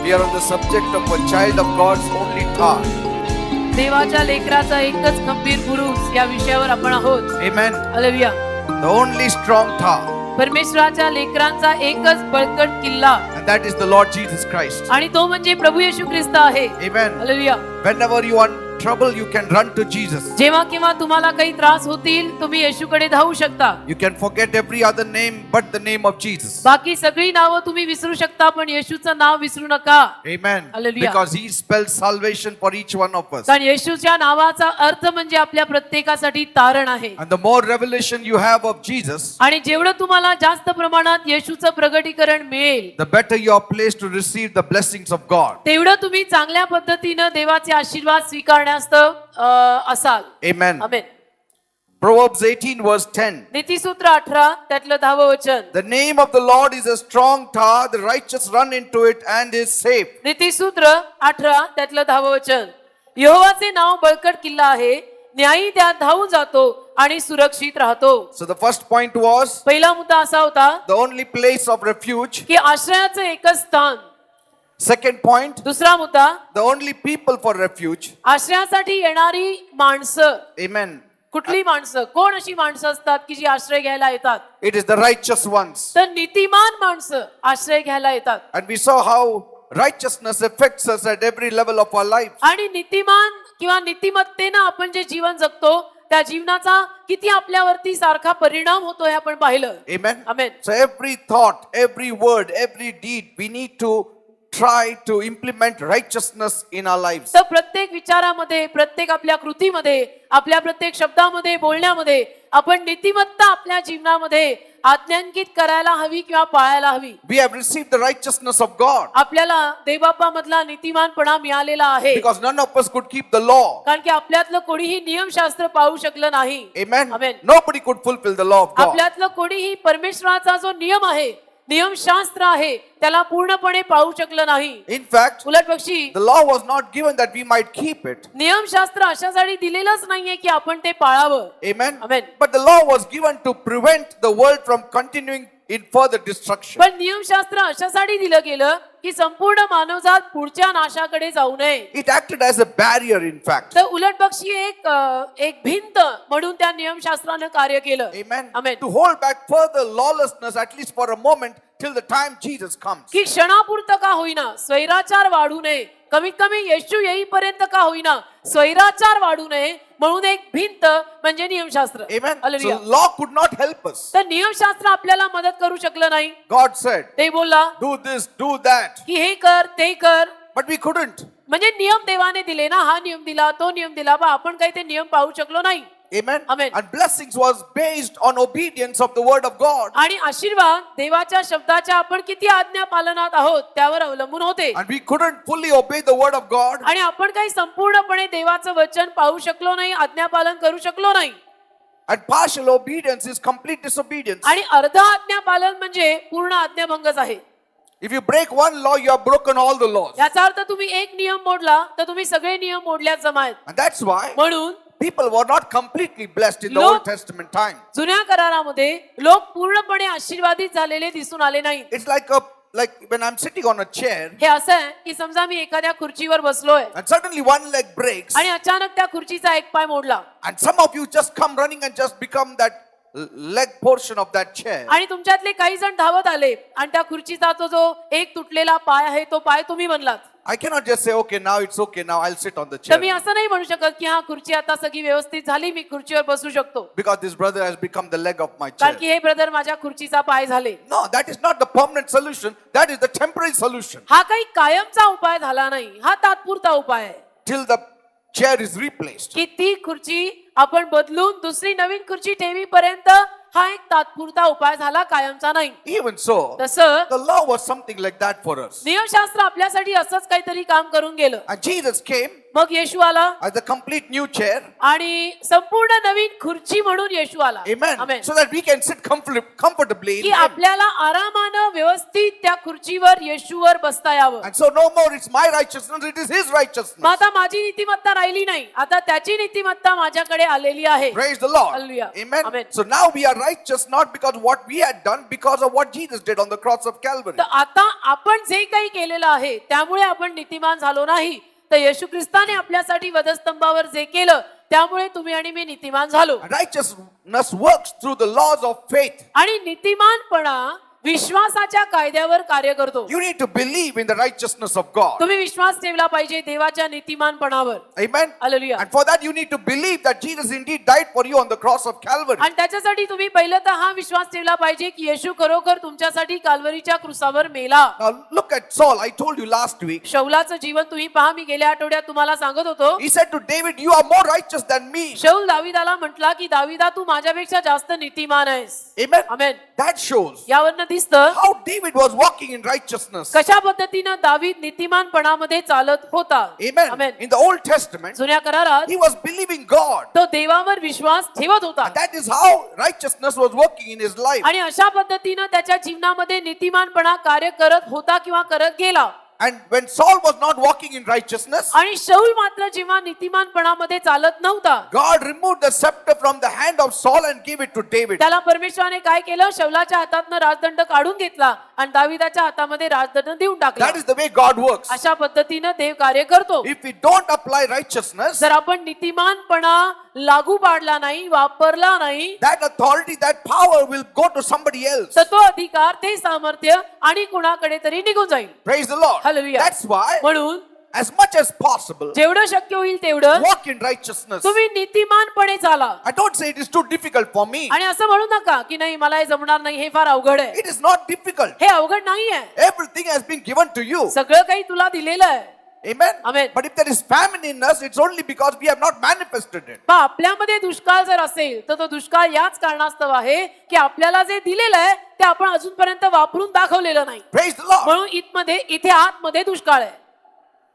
We are on the subject of a child of God's only thought. देवाच्या लेकराचा एकच खंबीर पुरुष या विषयावर आपण आहोत. Amen. Hallelujah. The only strong tower. परमेश्वराच्या लेकरांचा एकच बळकट किल्ला And that is the Lord Jesus Christ. आणि तो म्हणजे प्रभू येशू ख्रिस्त आहे. Amen. Hallelujah. Whenever you are in trouble, you can run to Jesus. जेव्हा केव्हा तुम्हाला काही त्रास होतील तुम्ही येशूकडे धावू शकता. You can forget every other name but the name of Jesus. बाकी सगळी नावं तुम्ही विसरू शकता पण येशूचं नाव विसरू नका. Amen. Hallelujah. Because He spells salvation for each one of us. कारण येशूच्या नावाचा अर्थ म्हणजे आपल्या प्रत्येकासाठी तारण आहे. And the more revelation you have of Jesus, आणि जेवढं तुम्हाला जास्त प्रमाणात येशूचं प्रगटीकरण मिळेल the better you are placed to receive the blessings of God. तेवढं तुम्ही चांगल्या पद्धतीनं देवाचे आशीर्वाद स्वीकारण्यास असाल. Amen. आमेन. Proverbs 18 verse 10. नीतिसूत्र 18 त्यातलं 10वं वचन. The name of the Lord is a strong tower, the righteous run into it and is safe. नीतिसूत्र 18 त्यातलं 10वं वचन. यहोवाचे नाव बळकट किल्ला आहे, न्यायी त्यात धावून जातो आणि सुरक्षित राहतो. So the first point was पहिला मुद्दा असा होता the only place of refuge. की आश्रयाचं एकच स्थान. Second point, दुसरा मुद्दा the only people for refuge. आश्रयासाठी येणारी माणसं. Amen. कुठली माणसं? कोण अशी माणसं असतात की जी आश्रय घ्यायला येतात? It is the righteous ones. तर नीतिमान माणसं आश्रय घ्यायला येतात. And we saw how righteousness affects us at every level of our life. आणि नीतिमान किंवा नीतिमत्तेनं आपण जे जीवन जगतो त्या जीवनाचा किती आपल्यावरती सारखा परिणाम होतो हे आपण पाहिलं. Amen. Amen. So every thought, every word, every deed, we need to try to implement righteousness in our lives. तर प्रत्येक विचारामध्ये, प्रत्येक आपल्या कृतीमध्ये, आपल्या प्रत्येक शब्दामध्ये, बोलण्यामध्ये आपण नीतिमत्ता आपल्या जीवनामध्ये आज्ञांकित करायला हवी किंवा पाळायला हवी. We have received the righteousness of God आपल्याला देवबापामधला नीतिमानपणा मिळालेला आहे. because none of us could keep the law. कारण की आपल्यातलं कोणीही नियमशास्त्र पाळू शकलं नाही. Amen. Amen. Nobody could fulfill the law of God. आपल्यातलं कोणीही परमेश्वराचा जो नियम आहे, नियमशास्त्र आहे, त्याला पूर्णपणे पाळू शकलं नाही. In fact, उलट पक्षी the law was not given that we might keep it. नियमशास्त्र अशासाठी दिलेलंच नाहीये की आपण ते पाळावं. Amen. Amen. But the law was given to prevent the world from continuing in further destruction. पण नियमशास्त्र अशासाठी दिलं गेलं की संपूर्ण मानवजात पुढच्या नाशाकडे जाऊ नये. It acted as a barrier, in fact. तर उलट पक्षी एक भिंत म्हणून त्या नियमशास्त्रानं कार्य केलं. Amen. Amen. To hold back further lawlessness, at least for a moment, till the time Jesus comes. की क्षणापुरतं का होईना स्वैराचार वाढू नये, कमीत कमी येशू येईपर्यंत का होईना स्वैराचार वाढू नये म्हणून एक भिंत म्हणजे नियमशास्त्र. Amen. Hallelujah. So law could not help us. तर नियमशास्त्र आपल्याला मदत करू शकलं नाही. God said, ते बोलला do this, do that. की हे कर ते कर, But we couldn't. म्हणजे नियम देवाने दिले ना, हा नियम दिला तो नियम दिला, पण आपण काही ते नियम पाळू शकलो नाही. Amen. Amen. And blessings was based on obedience of the word of God. आणि आशीर्वाद देवाच्या शब्दाच्या आपण किती आज्ञा पालनात आहोत त्यावर अवलंबून होते. And we couldn't fully obey the word of God. आणि आपण काही संपूर्णपणे देवाचं वचन पाळू शकलो नाही, आज्ञापालन करू शकलो नाही. And partial obedience is complete disobedience. आणि अर्ध आज्ञापालन म्हणजे पूर्ण आज्ञाभंगच आहे. If you break one law, you have broken all the laws. याचा अर्थ तुम्ही एक नियम मोडला तर तुम्ही सगळे नियम मोडल्यात जमायत. And that's why म्हणून people were not completely blessed in the Lord- Old Testament time. जुन्या करारामध्ये लोक पूर्णपणे आशीर्वादित झालेले दिसून आले नाहीत. It's like when I'm sitting on a chair हे असं आहे की समजा मी एखाद्या खुर्चीवर बसलोय and suddenly one leg breaks आणि अचानक त्या खुर्चीचा एक पाय मोडला and some of you just come running and just become that leg portion of that chair. आणि तुमच्यातले काही जण धावत आले आणि त्या खुर्चीचा तो जो एक तुटलेला पाय आहे तो पाय तुम्ही बनलात. I cannot just say, okay, now it's okay, now I'll sit on the तर मी chair. असं नाही म्हणू शकत की हा खुर्ची आता सगळी व्यवस्थित झाली, मी खुर्चीवर बसू शकतो Because this brother has become the leg of my कारण chair. की हे ब्रदर माझ्या खुर्चीचा पाय झाले. No, that is not the permanent solution. That is the temporary solution. हा काही कायमचा उपाय झाला नाही, हा तात्पुरता उपाय आहे. Till the chair is replaced. की ती खुर्ची आपण बदलून दुसरी नवीन खुर्ची ठेवीपर्यंत हा एक तात्पुरता उपाय झाला, कायमचा नाही. Even so, तसं the law was something like that for us. नियमशास्त्र आपल्यासाठी असंच काहीतरी काम करून गेलं. And Jesus came मग येशू आला as a complete new chair. आणि संपूर्ण नवीन खुर्ची म्हणून येशू आला. Amen. Amen. So that we can sit comfortably in की him. आपल्याला आरामानं व्यवस्थित त्या खुर्चीवर येशूवर बसता यावं. And so no more it's my righteousness, it is his righteousness. मग आता माझी नीतिमत्ता राहिली नाही, आता त्याची नीतिमत्ता माझ्याकडे आलेली आहे. Praise the Lord. Hallelujah. Amen. Amen. So now we are righteous not because of what we had done, because of what Jesus did on the cross of Calvary. तर आता आपण जे काही केलेलं आहे त्यामुळे आपण नीतिमान झालो नाही, तर येशू ख्रिस्ताने आपल्यासाठी वधस्तंभावर जे केलं त्यामुळे तुम्ही आणि मी नीतिमान झालो. And righteousness works through the laws of faith. आणि नीतिमानपणा विश्वासाच्या कायद्यावर कार्य करतो. You need to believe in the righteousness of God. तुम्ही विश्वास ठेवला पाहिजे देवाच्या नीतिमानपणावर. Amen. Hallelujah. And for that you need to believe that Jesus indeed died for you on the cross of Calvary. आणि त्याच्यासाठी तुम्ही पहिलं तर हा विश्वास ठेवला पाहिजे की येशू खरोखर तुमच्यासाठी काल्वरीच्या क्रुसावर मेला. Now look at Saul. I told you last week. शौलाचं जीवन तुम्ही पहा, मी गेल्या आठवड्यात तुम्हाला सांगत होतो. He said to David, you are more righteous than me. शौल दाविदाला म्हटला की दाविदा तू माझ्यापेक्षा जास्त नीतिमान आहेस. Amen. आमेन. That shows यावरनं दिसतं how David was walking in righteousness. कशा पद्धतीनं दावीद नीतिमानपणामध्ये चालत होता. Amen. Amen. In the Old Testament, जुन्या करारात he was believing God. तो देवावर विश्वास ठेवत होता And that is how righteousness was working in his life. आणि अशा पद्धतीनं त्याच्या जीवनामध्ये नीतिमानपणा कार्य करत होता किंवा करत गेला. And when Saul was not walking in righteousness, आणि शौल मात्र जेव्हा नीतिमानपणामध्ये चालत नव्हता, God removed the scepter from the hand of Saul and gave it to David. त्याला परमेश्वराने काय केलं, शौलाच्या हातातनं राजदंड काढून घेतला आणि दाविदाच्या हातामध्ये राजदंड देऊन टाकला. That is the way God works. अशा पद्धतीनं देव कार्य करतो. If we don't apply righteousness, जर आपण नीतिमानपणा लागू पाडला नाही, वापरला नाही, that authority, that power will go to somebody else. तर तो अधिकार, ते सामर्थ्य आणि कुणाकडे तरी निघून जाईल. Praise the Lord. Hallelujah. That's why, म्हणून as much as possible, जेवढं शक्य होईल तेवढं walk in righteousness. तुम्ही नीतिमानपणे चाला. I don't say it is too difficult for me. आणि असं म्हणू नका की नाही मला हे जमणार नाही, हे फार अवघड आहे. It is not difficult. हे अवघड नाहीये, Everything has been given to you. सगळं काही तुला दिलेलं आहे. Amen. Amen. But if there is famine in us, it's only because we have not manifested it. पण आपल्यामध्ये दुष्काळ जर असेल तर तो दुष्काळ याच कारणास्तव आहे की आपल्याला जे दिलेलं आहे ते आपण अजूनपर्यंत वापरून दाखवलेलं नाही. Praise the Lord. म्हणून इथे आतमध्ये दुष्काळ आहे.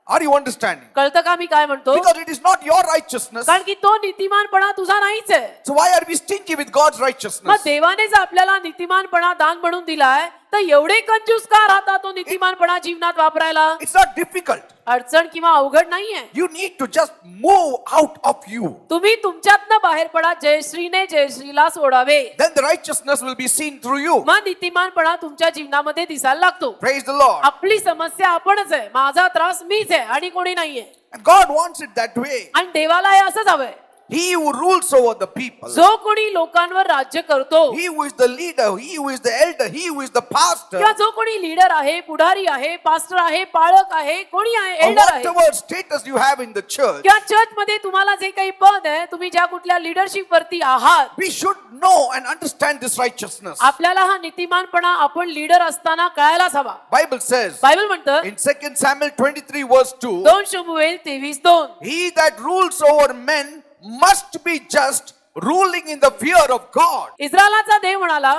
Are you understanding? कळतं का मी काय म्हणतो? Because it is not your righteousness. कारण की तो नीतिमानपणा तुझा नाहीच आहे. So why are we stingy with God's मग righteousness? देवाने जर आपल्याला नीतिमानपणा दान म्हणून दिलाय तर एवढे कंजूस का राहता तो नीतिमानपणा जीवनात वापरायला? It's not difficult. अडचण किंवा अवघड नाहीये. You need to just move out of you. तुम्ही तुमच्यातनं बाहेर पडा, जयश्रीने जयश्रीला सोडावे. Then the righteousness will be seen through you. मग नीतिमानपणा तुमच्या जीवनामध्ये दिसायला लागतो. Praise the Lord. आपली समस्या आपणच आहे, माझा त्रास मीच आहे आणि कोणी नाहीये. And God wants it that way. आणि देवाला हे असंच हवंय. He who rules over the people, जो कोणी लोकांवर राज्य करतो he who is the leader, he who is the elder, he who is the pastor, किंवा जो कोणी लीडर आहे, पुढारी आहे, पास्टर आहे, पाळक आहे, कोणी आहे, or एल्डर आहे, whatever status you have in the church, किंवा चर्च मध्ये तुम्हाला जे काही पद आहे, तुम्ही ज्या कुठल्या लिडरशिप वरती आहात, we should know and understand this righteousness. आपल्याला हा नीतिमानपणा आपण लीडर असताना कळायलाच हवा. Bible says बायबल म्हणतं in 2 Samuel 23 verse 2, 2 शमूएल 23:2 he that rules over men must be just, ruling in the fear of God. इस्रायलाचा देव म्हणाला,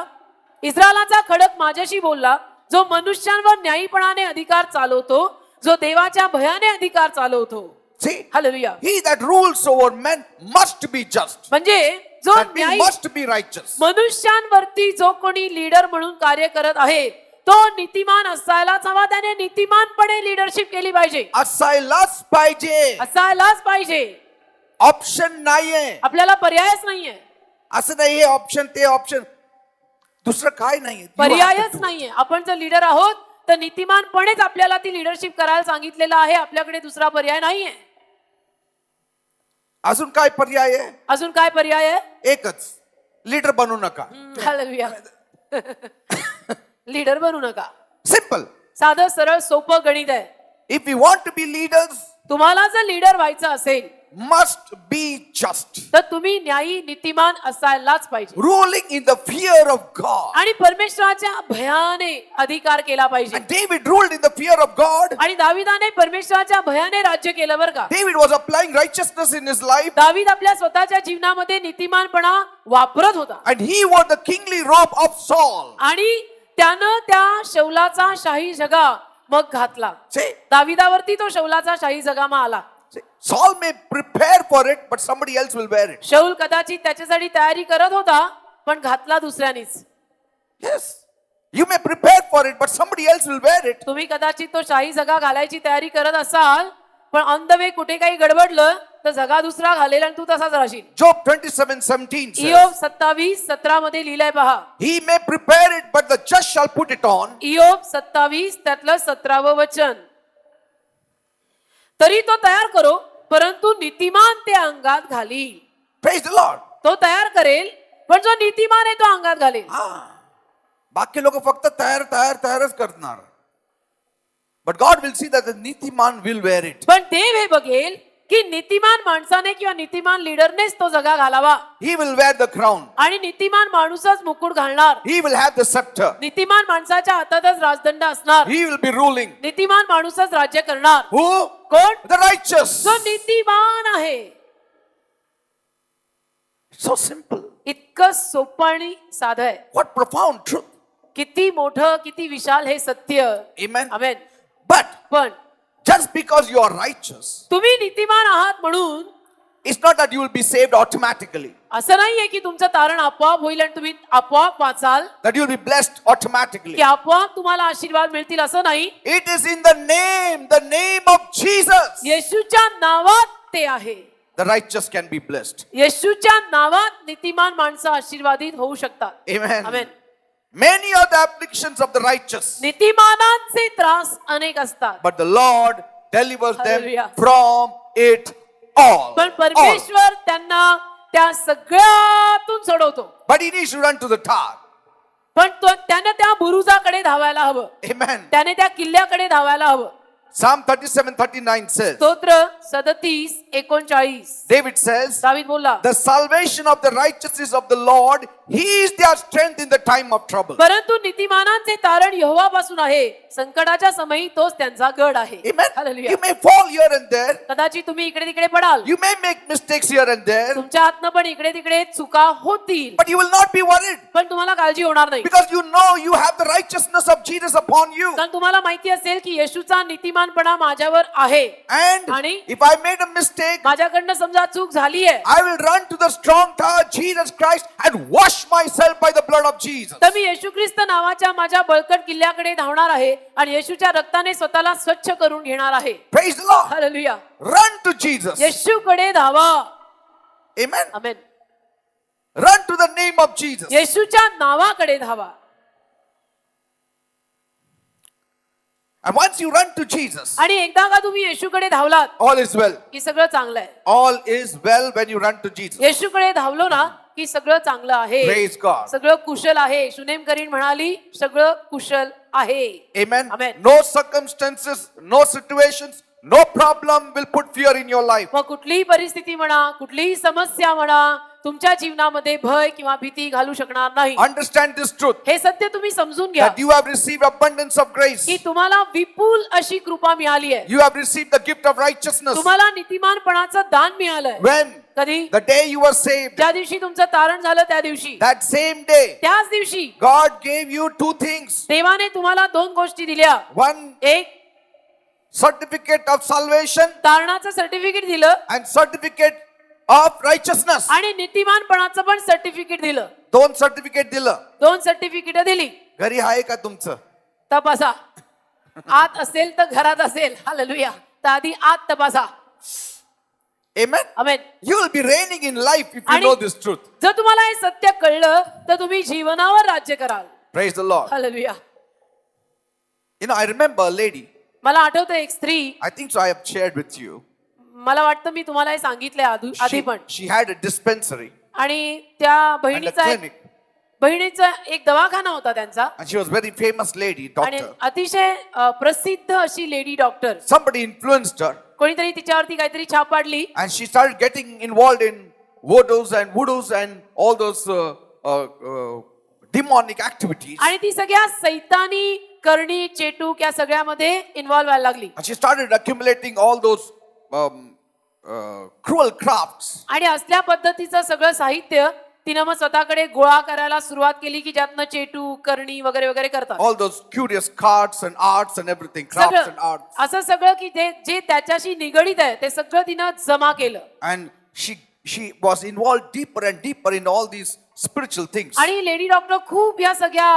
इस्रायलाचा खडक माझ्याशी बोलला, जो मनुष्यांवर न्यायीपणाने अधिकार चालवतो, जो देवाच्या भयाने अधिकार चालवतो. See, hallelujah. he that rules over men must be just. म्हणजे जो That means न्यायी must be righteous. मनुष्यांवरती जो कोणी लीडर म्हणून कार्य करत आहे तो नीतिमान असायलाच हवा. त्याने नीतिमानपणे लीडरशिप केली पाहिजे, असायलाच पाहिजे. असायलाच पाहिजे. ऑप्शन नाहीये. आपल्याला पर्यायच नाहीये, असं नाहीये ऑप्शन, ते ऑप्शन, दुसरं काय नाहीये. You have to पर्यायच do. नाहीये. आपण जर लीडर आहोत तर नीतिमानपणेच आपल्याला ती लीडरशिप करायला सांगितलेलं आहे. आपल्याकडे दुसरा पर्याय नाहीये. अजून काय पर्याय आहे? अजून काय पर्याय आहे? एकच, लीडर बनू नका. हालेलुया. लीडर बनू नका. सिंपल. साधं सरळ सोपं गणित आहे. If you want to be leaders, तुम्हाला जर लीडर व्हायचं असेल मस्ट बी जस्ट, तर तुम्ही न्यायी नीतिमान असायलाच पाहिजे, ruling in the fear of God. आणि परमेश्वराच्या भयाने अधिकार केला पाहिजे. And David ruled in the fear of God. आणि दाविदाने परमेश्वराच्या भयाने राज्य केलं बरं का. David was applying righteousness in his life, दावीद आपल्या स्वतःच्या जीवनामध्ये नीतिमानपणा वापरत होता. and he wore the kingly robe of Saul. आणि त्यानं त्या शौलाचा शाही जगा मग घातला. See, दाविदावरती तो शौलाचा शाही जगामा आला. See, Saul may prepare for it, but somebody else will wear it. शौल कदाचित त्याच्यासाठी तयारी करत होता पण घातला दुसऱ्यानीच. Yes. You may prepare for it, but somebody else will wear it. तुम्ही कदाचित तो शाही जगा घालायची तयारी करत असाल पण ऑन द वे कुठे काही गडबडलं तर जगा दुसरा घालेल आणि तू तसाच राहशील. Job 27:17 says, इयोब 27:17 मध्ये लिहिलंय पहा. He may prepare it, but the just shall put it on. इयोब 27 त्यातलं 17वं वचन. तरी तो तयार करो परंतु नीतिमान ते अंगात घालील. Praise the Lord. तो तयार करेल पण जो नीतिमान आहे तो अंगात घालेल. बाकी लोक फक्त तयारच करणार. But God will see that the Nitiman will wear it. पण देव हे बघेल की नीतिमान माणसाने किंवा नीतिमान लीडरनेच तो जगा घालावा. He will wear the crown. आणि नीतिमान माणूसच मुकुट घालणार. He will have the scepter. नीतिमान माणसाच्या हातातच राजदंड असणार. He will be ruling. नीतिमान माणूसच राज्य करणार. Who? कोण? The righteous. जो नीतिमान आहे. So simple. इतकं सोपं आणि साधं आहे. What profound truth. किती मोठं किती विशाल हे सत्य. Amen. आमेन. But पण just because you are righteous, तुम्ही नीतिमान आहात म्हणून it's not that you will be saved automatically. असं नाहीये की तुमचं तारण आपोआप होईल आणि तुम्ही आपोआप वाचाल. That you will be blessed automatically. की आपोआप तुम्हाला आशीर्वाद मिळतील असं नाही. It is in the name of Jesus. येशूच्या नावात ते आहे. The righteous can be blessed. येशूच्या नावात नीतिमान माणसं आशीर्वादित होऊ शकतात. Amen. Amen. Many are the afflictions of the righteous, नीतिमानांचे त्रास अनेक असतात but the Lord delivers them Hallelujah. from it all. पण All. परमेश्वर त्यांना त्या सगळ्यातून सोडवतो. But he needs to run to the tower. पण त्याने त्या बुरुजाकडे धावायला हवं. Amen. त्याने त्या किल्ल्याकडे धावायला हवं. Psalm 37:39 says, स्तोत्र 37:39 David says, दावीद बोलला, the salvation of the righteous is of the Lord. He is their strength in the time of trouble. परंतु नीतिमानांचे तारण यहोवापासून आहे. संकटाच्या समयी तोच त्यांचा गड आहे. Amen. Hallelujah. You may fall here and there. कदाचित तुम्ही इकडे तिकडे पडाल. You may make mistakes here and there. तुमच्या हातनं पण इकडे तिकडे चुका होतील. But you will not be worried. पण तुम्हाला काळजी होणार नाही. Because you know you have the righteousness of Jesus upon you. कारण तुम्हाला माहिती असेल की येशूचा नीतिमानपणा माझ्यावर आहे. And आणि if I made a mistake, माझ्याकडनं समजा चूक झाली आहे I will run to the strong tower, Jesus Christ, and wash myself by the blood of Jesus. तर मी येशू ख्रिस्त नावाच्या माझ्या बळकट किल्ल्याकडे धावणार आहे आणि येशूच्या रक्ताने स्वतःला स्वच्छ करून घेणार आहे. Praise the Lord. Hallelujah. Run to Jesus. येशूकडे धावा. Amen. Amen. Run to the name of Jesus. येशूच्या नावाकडे धावा. And once you run to Jesus, आणि एकदा का तुम्ही येशूकडे धावलात all is well. की सगळं चांगलं आहे. All is well when you run to Jesus. येशूकडे धावलो ना की सगळं चांगलं आहे. Praise God. सगळं कुशल आहे. शुनेम करीन म्हणाली सगळं कुशल आहे. Amen. Amen. No circumstances, no situations, no problem will put fear in your life. मग कुठलीही परिस्थिती म्हणा, कुठलीही समस्या म्हणा, तुमच्या जीवनामध्ये भय किंवा भीती घालू शकणार नाही. Understand this truth, हे सत्य तुम्ही समजून घ्या that you have received abundance of grace. की तुम्हाला विपुल अशी कृपा मिळाली आहे. You have received the gift of righteousness. तुम्हाला नीतिमानपणाचं दान मिळालंय. When? कधी? The day you were saved. ज्या दिवशी तुमचं तारण झालं त्या दिवशी. That same day, त्याच दिवशी God gave you two things. देवाने तुम्हाला दोन गोष्टी दिल्या. One, एक certificate of salvation तारणाचं सर्टिफिकेट दिलं and certificate of righteousness. आणि नीतिमानपणाचं पण सर्टिफिकेट दिलं. दोन सर्टिफिकेट दिलं. दोन सर्टिफिकेट दिली. घरी आहे का तुमचं? तपासा. आत असेल तर घरात असेल. हालेलुया. तर आधी आत तपासा. Amen. Amen. You will be reigning in life if you आणि know this truth. जर तुम्हाला हे सत्य कळलं तर तुम्ही जीवनावर राज्य कराल. Praise the Lord. Hallelujah. You know, I remember a lady. मला आठवतं एक स्त्री, I think so I have shared with you. मला वाटतं मी तुम्हाला हे सांगितलंय आधी पण. She had a dispensary आणि त्या and a बहिणीचा clinic. एक दवाखाना होता त्यांचा. And she was very famous lady, आणि doctor. अतिशय प्रसिद्ध अशी lady doctor. Somebody influenced her कोणीतरी तिच्यावरती काहीतरी छाप पाडली and she started getting involved in voodoos and all those demonic activities. आणि ती सगळ्या सैतानी करणी चेटूक या सगळ्यामध्ये इन्व्हॉल्व व्हायला लागली. And she started accumulating all those cruel crafts. आणि असल्या पद्धतीचं सगळं साहित्य तिनं मग स्वतःकडे गोळा करायला सुरुवात केली की ज्यातनं चेटू करणी वगैरे वगैरे करतात All those curious cards and arts and everything, crafts and सगळं arts. असं सगळं की जे त्याच्याशी निगडीत आहे ते सगळं तिनं जमा केलं And she was involved deeper and deeper in all these spiritual things. आणि लेडी डॉक्टर खूप या सगळ्या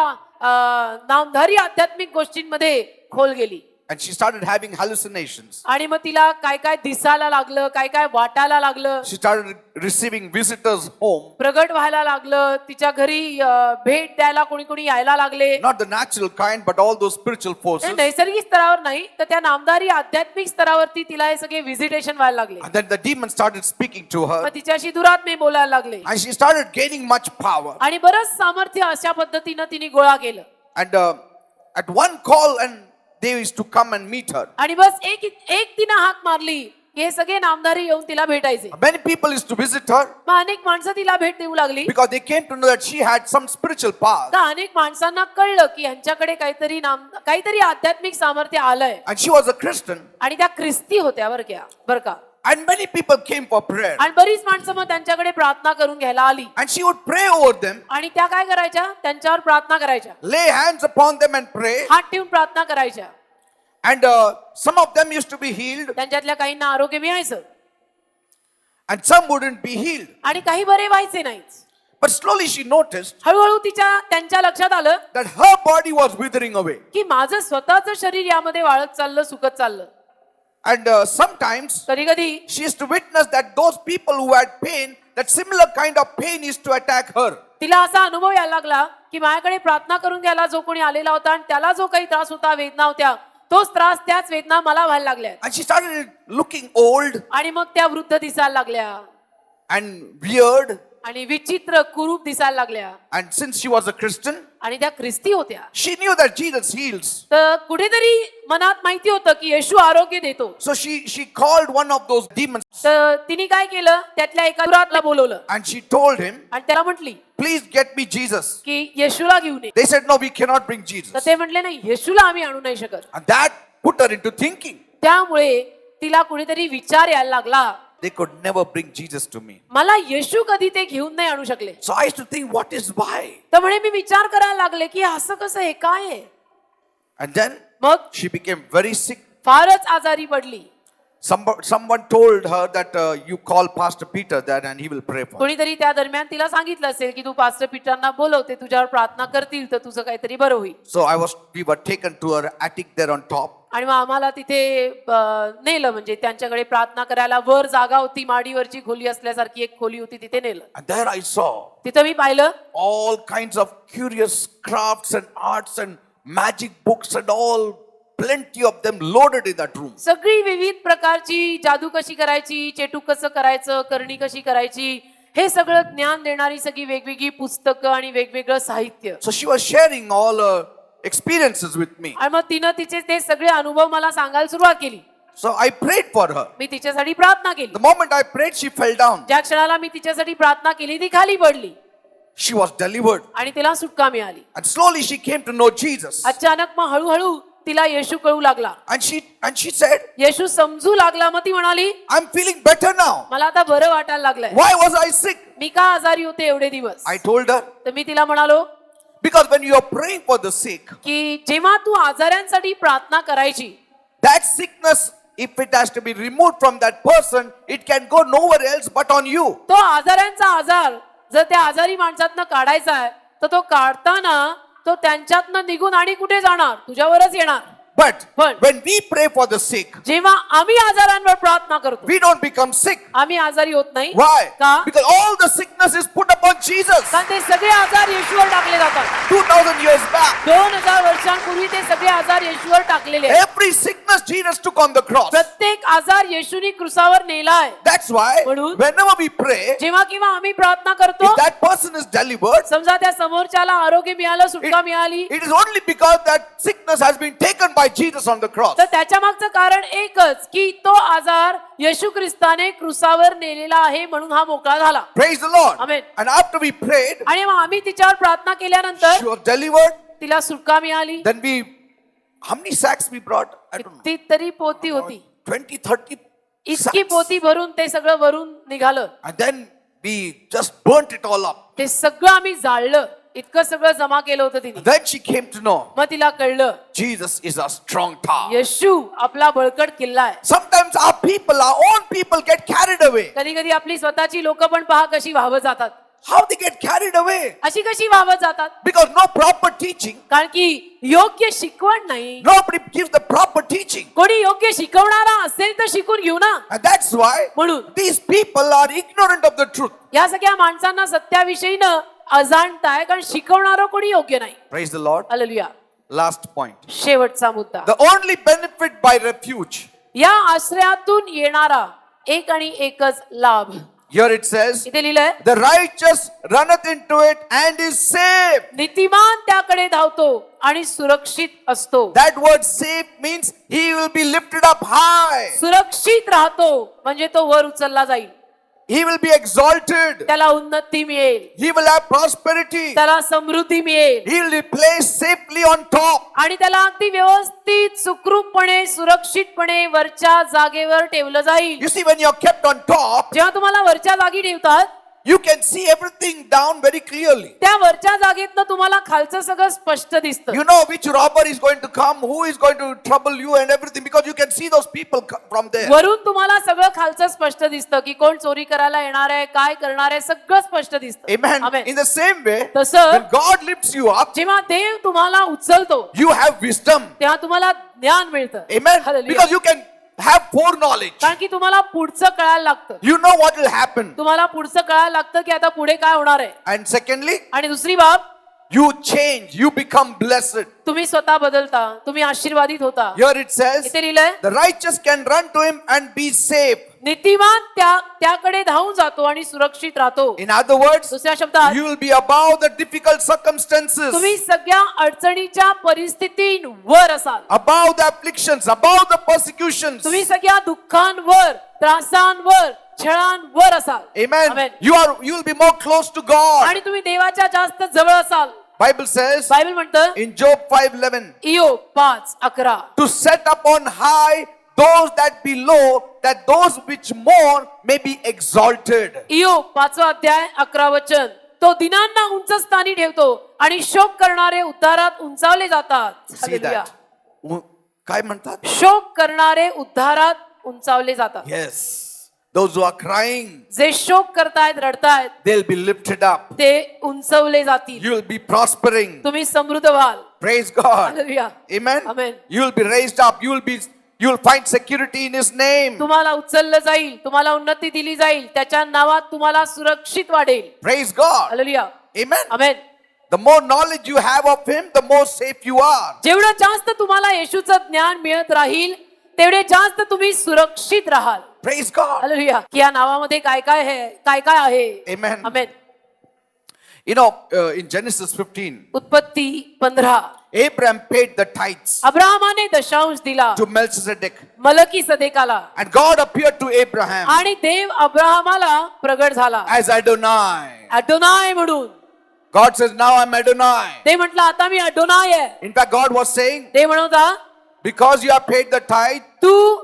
नामधारी आध्यात्मिक गोष्टींमध्ये खोल गेली And she started having hallucinations. आणि मग तिला काय काय दिसायला लागलं काय काय वाटायला लागलं She started receiving visitors home. प्रगट व्हायला लागलं तिच्या घरी भेट द्यायला कोणी कोणी यायला लागले Not the natural kind, but all those spiritual हे forces. नैसर्गिक स्तरावर नाही तर त्या नामदारी आध्यात्मिक स्तरावरती तिला हे सगळे व्हिजिटेशन व्हायला लागले And then the demon started speaking to her. मग तिच्याशी दुरात्मे बोलायला लागले And she started gaining much power. आणि बरंच सामर्थ्य अशा पद्धतीनं तिने गोळा केलं And at one call, and they used to come and meet her. आणि बस एक तिनं हाक मारली की हे सगळे नामधारी येऊन तिला भेटायचे Many people used to visit her मग अनेक माणसं तिला भेट देऊ लागली because they came to know that she had some spiritual power. तर अनेक माणसांना कळलं की यांच्याकडे काहीतरी आध्यात्मिक सामर्थ्य आलंय And she was a Christian. आणि त्या ख्रिस्ती होत्या बर का And many people came for prayer. आणि बरीच माणसं मग त्यांच्याकडे प्रार्थना करून घ्यायला आली And she would pray over them, आणि त्या काय करायच्या त्यांच्यावर प्रार्थना करायच्या lay hands upon them and pray. हात ठेवून प्रार्थना करायच्या And some of them used to be healed, त्यांच्यातल्या काहींना आरोग्य मिळायचं and some wouldn't be healed. आणि काही बरे व्हायचे नाहीत But slowly she noticed हळूहळू त्यांच्या लक्षात आलं that her body was withering away. की माझं स्वतःचं शरीर यामध्ये वाळत चाललं सुकत चाललं And sometimes कधी कधी she used to witness that those people who had pain, that similar kind of pain used to attack her. तिला असा अनुभव यायला लागला की माझ्याकडे प्रार्थना करून घ्यायला जो कोणी आलेला होता आणि त्याला जो काही त्रास होता वेदना होत्या तोच त्रास त्याच वेदना मला व्हायला लागल्या And she started looking old आणि मग त्या वृद्ध दिसायला लागल्या and weird. आणि विचित्र कुरूप दिसायला लागल्या And since she was a Christian, आणि त्या ख्रिस्ती होत्या she knew that Jesus heals. तर कुठेतरी मनात माहिती होतं की येशू आरोग्य देतो So she called one of those demons तर तिने काय केलं त्यातल्या एका दुरातला बोलवलं and she told him, आणि त्याला म्हटली please get me Jesus. की येशूला घेऊन ये They said, no, we cannot bring तर Jesus. ते म्हटले नाही येशूला आम्ही आणू नाही शकत And that put her into thinking. त्यामुळे तिला कुणीतरी विचार यायला लागला They could never bring Jesus to me. मला येशू कधी ते घेऊन नाही आणू शकले So I used to think, what is why? तर म्हणे मी विचार करायला लागले की असं कसं आहे काय आहे And then मग she became very sick. फारच आजारी पडली Someone told her that you call Pastor Peter that and he will pray for you. कोणीतरी त्या दरम्यान तिला सांगितलं असेल की तू पास्टर पीटरांना बोलवते तुझ्यावर प्रार्थना करतील तर तुझं काहीतरी बरं होईल So we were taken to her attic there on top. आणि मग आम्हाला तिथे नेलं म्हणजे त्यांच्याकडे प्रार्थना करायला वर जागा होती माडीवरची खोली असल्यासारखी एक खोली होती तिथे नेलं And there I saw तिथं मी पाहिलं all kinds of curious crafts and arts and magic books and all, plenty of them loaded in that room. सगळी विविध प्रकारची जादू कशी करायची चेटूक कसं करायचं करणी कशी करायची हे सगळं ज्ञान देणारी सगळी वेगवेगळी पुस्तकं आणि वेगवेगळं साहित्य So she was sharing all her experiences with me. आणि मग तिनं तिचे ते सगळे अनुभव मला सांगायला सुरुवात केली So I prayed for her. मी तिच्यासाठी प्रार्थना केली The moment I prayed, she fell down. ज्या क्षणाला मी तिच्यासाठी प्रार्थना केली ती खाली पडली She was delivered. आणि तिला सुटका मिळाली And slowly she came to know Jesus. अचानक मग हळूहळू तिला येशू कळू लागला And she said, येशू समजू लागला मग ती म्हणाली I'm feeling better now. मला आता बरं वाटायला लागलंय Why was I sick? मी का आजारी होते एवढे दिवस I told her, तर मी तिला म्हणालो because when you are praying for the sick, की जेव्हा तू आजारांसाठी प्रार्थना करायची that sickness, if it has to be removed from that person, it can go nowhere else but on you. तो आजारांचा आजार जर त्या आजारी माणसातनं काढायचा आहे तर तो काढताना तो त्यांच्यातनं निघून आणि कुठे जाणार तुझ्यावरच येणार But But- when we pray for the sick, जेव्हा आम्ही आजारांवर प्रार्थना करतो we don't become sick. आम्ही आजारी होत नाही Why? का Because all the sickness is put upon Jesus. कारण ते सगळे आजार येशूवर टाकले जातात 2000 years back, 2000 वर्षांपूर्वी ते सगळे आजार येशूवर टाकलेले आहेत. every sickness Jesus took on the cross. प्रत्येक आजार येशूनी क्रुसावर नेलाय That's why म्हणून- whenever we pray, जेव्हा किंवा आम्ही प्रार्थना करतो if that person is delivered, समजा त्या समोरच्याला आरोग्य मिळालं सुटका मिळाली it is only because that sickness has been taken by Jesus on the cross. तर त्याच्या मागचं कारण एकच की तो आजार येशू ख्रिस्ताने क्रुसावर नेलेला आहे म्हणून हा मोकळा झाला Praise the Lord. Amen. And after we prayed, आणि मग आम्ही तिच्यावर प्रार्थना केल्यानंतर she was delivered. तिला सुटका मिळाली Then how many sacks we brought? I don't know. ती तरी पोती होती 20, 30 इतकी sacks. पोती भरून ते सगळं वरून निघालं And then we just burnt it all up. ते सगळं आम्ही जाळलं, इतकं सगळं जमा केलं होतं तिने. Then she came to know मग तिला कळलं Jesus is a strong tower. येशू आपला बळकट किल्ला आहे. Sometimes our people, our own people get carried away. कधी कधी आपली स्वतःची लोक पण पहा कशी वाहवत जातात. How they get carried away? अशी कशी वाहवत जातात? Because no proper teaching. कारण की योग्य शिकवण नाही. Nobody gives the proper teaching. कोणी योग्य शिकवणारा असेल तर शिकून घेऊ ना. And that's why म्हणून these people are ignorant of the truth. या सगळ्या माणसांना सत्याविषयी न अजाणता आहे, कारण शिकवणारं कोणी योग्य नाही. Praise the Lord. Hallelujah. Last point. शेवटचा मुद्दा, The only benefit by refuge. या आश्रयातून येणारा एक आणि एकच लाभ. Here it says, इथे लिहिलंय, the righteous runneth into it and is saved. नीतिमान त्याकडे धावतो आणि सुरक्षित असतो. That word saved means he will be lifted up high. सुरक्षित राहतो म्हणजे तो वर उचलला जाईल, He will be exalted. त्याला उन्नती मिळेल, He will have prosperity. त्याला समृद्धी मिळेल He will be placed safely on top. आणि त्याला अगदी व्यवस्थित सुखरूपपणे सुरक्षितपणे वरच्या जागेवर ठेवलं जाईल. You see, when you're kept on top, जेव्हा तुम्हाला वरच्या जागी ठेवतात, you can see everything down very clearly. त्या वरच्या जागेतनं तुम्हाला खालचं सगळं स्पष्ट दिसतं. You know which robber is going to come, who is going to trouble you and everything, because you can see those people from there. वरून तुम्हाला सगळं खालचं स्पष्ट दिसतं की कोण चोरी करायला येणार आहे, काय करणार आहे, सगळं स्पष्ट दिसतं. Amen. Amen. In the same way, तसं when God lifts you up, जेव्हा देव तुम्हाला उचलतो you have wisdom. तेव्हा तुम्हाला ज्ञान मिळतं. Amen. Hallelujah. Because you can have foreknowledge. कारण की तुम्हाला पुढचं कळायला लागतं. You know what will happen. तुम्हाला पुढचं कळायला लागतं की आता पुढे काय होणार आहे. And secondly, आणि दुसरी बाब, you change, you become blessed. तुम्ही स्वतः बदलता, तुम्ही आशीर्वादित होता. Here it says, इथे लिहिलंय, the righteous can run to him and be saved. नीतिमान त्याकडे धावून जातो आणि सुरक्षित राहतो. In other words, दुसऱ्या शब्दात, you will be above the difficult circumstances, तुम्ही सगळ्या अडचणीच्या परिस्थितींवर असाल, above the afflictions, above the persecutions. तुम्ही सगळ्या दुःखांवर, त्रासांवर, छळांवर असाल. Amen. Amen. You will be more close to God. आणि तुम्ही देवाच्या जास्त जवळ असाल. Bible says बायबल म्हणतं in Job 5:11, इयोब 5:11, to set up on high those that be low, that those which mourn may be exalted. इयोब 5:11 तो दिनांना उंच स्थानी ठेवतो आणि शोक करणारे उद्धारात उंचावले जातात. See hallelujah. that? काय म्हणतात? शोक करणारे उद्धारात उंचावले जातात. Yes. Those who are crying, जे शोक करतायत, रडतायत, they'll be lifted up. ते उंचवले जातील. You will be prospering. तुम्ही समृद्ध व्हाल. Praise God. Hallelujah. Amen. Amen. You will be raised up. You will find security in His name. तुम्हाला उचललं जाईल, तुम्हाला उन्नती दिली जाईल, त्याच्या नावात तुम्हाला सुरक्षित वाढेल. Praise God. Hallelujah. Amen. Amen. The more knowledge you have of Him, the more safe you are. जेवढं जास्त तुम्हाला येशूचं ज्ञान मिळत राहील, तेवढे जास्त तुम्ही सुरक्षित राहाल. Praise God. हालेलुया. की या नावामध्ये काय काय आहे, काय काय आहे. Amen. Amen. You know, in Genesis 15, उत्पत्ती 15, Abraham paid the tithes अब्राहमाने दशांश दिला to Melchizedek. मलकी सदेकाला, And God appeared to Abraham आणि देव अब्राहमाला प्रगट झाला as Adonai. अडोनाय म्हणून. God says, now I'm Adonai. ते म्हटलं आता मी अडोनाय आहे. In fact, God was saying, ते म्हणता because you have paid the tithe, तू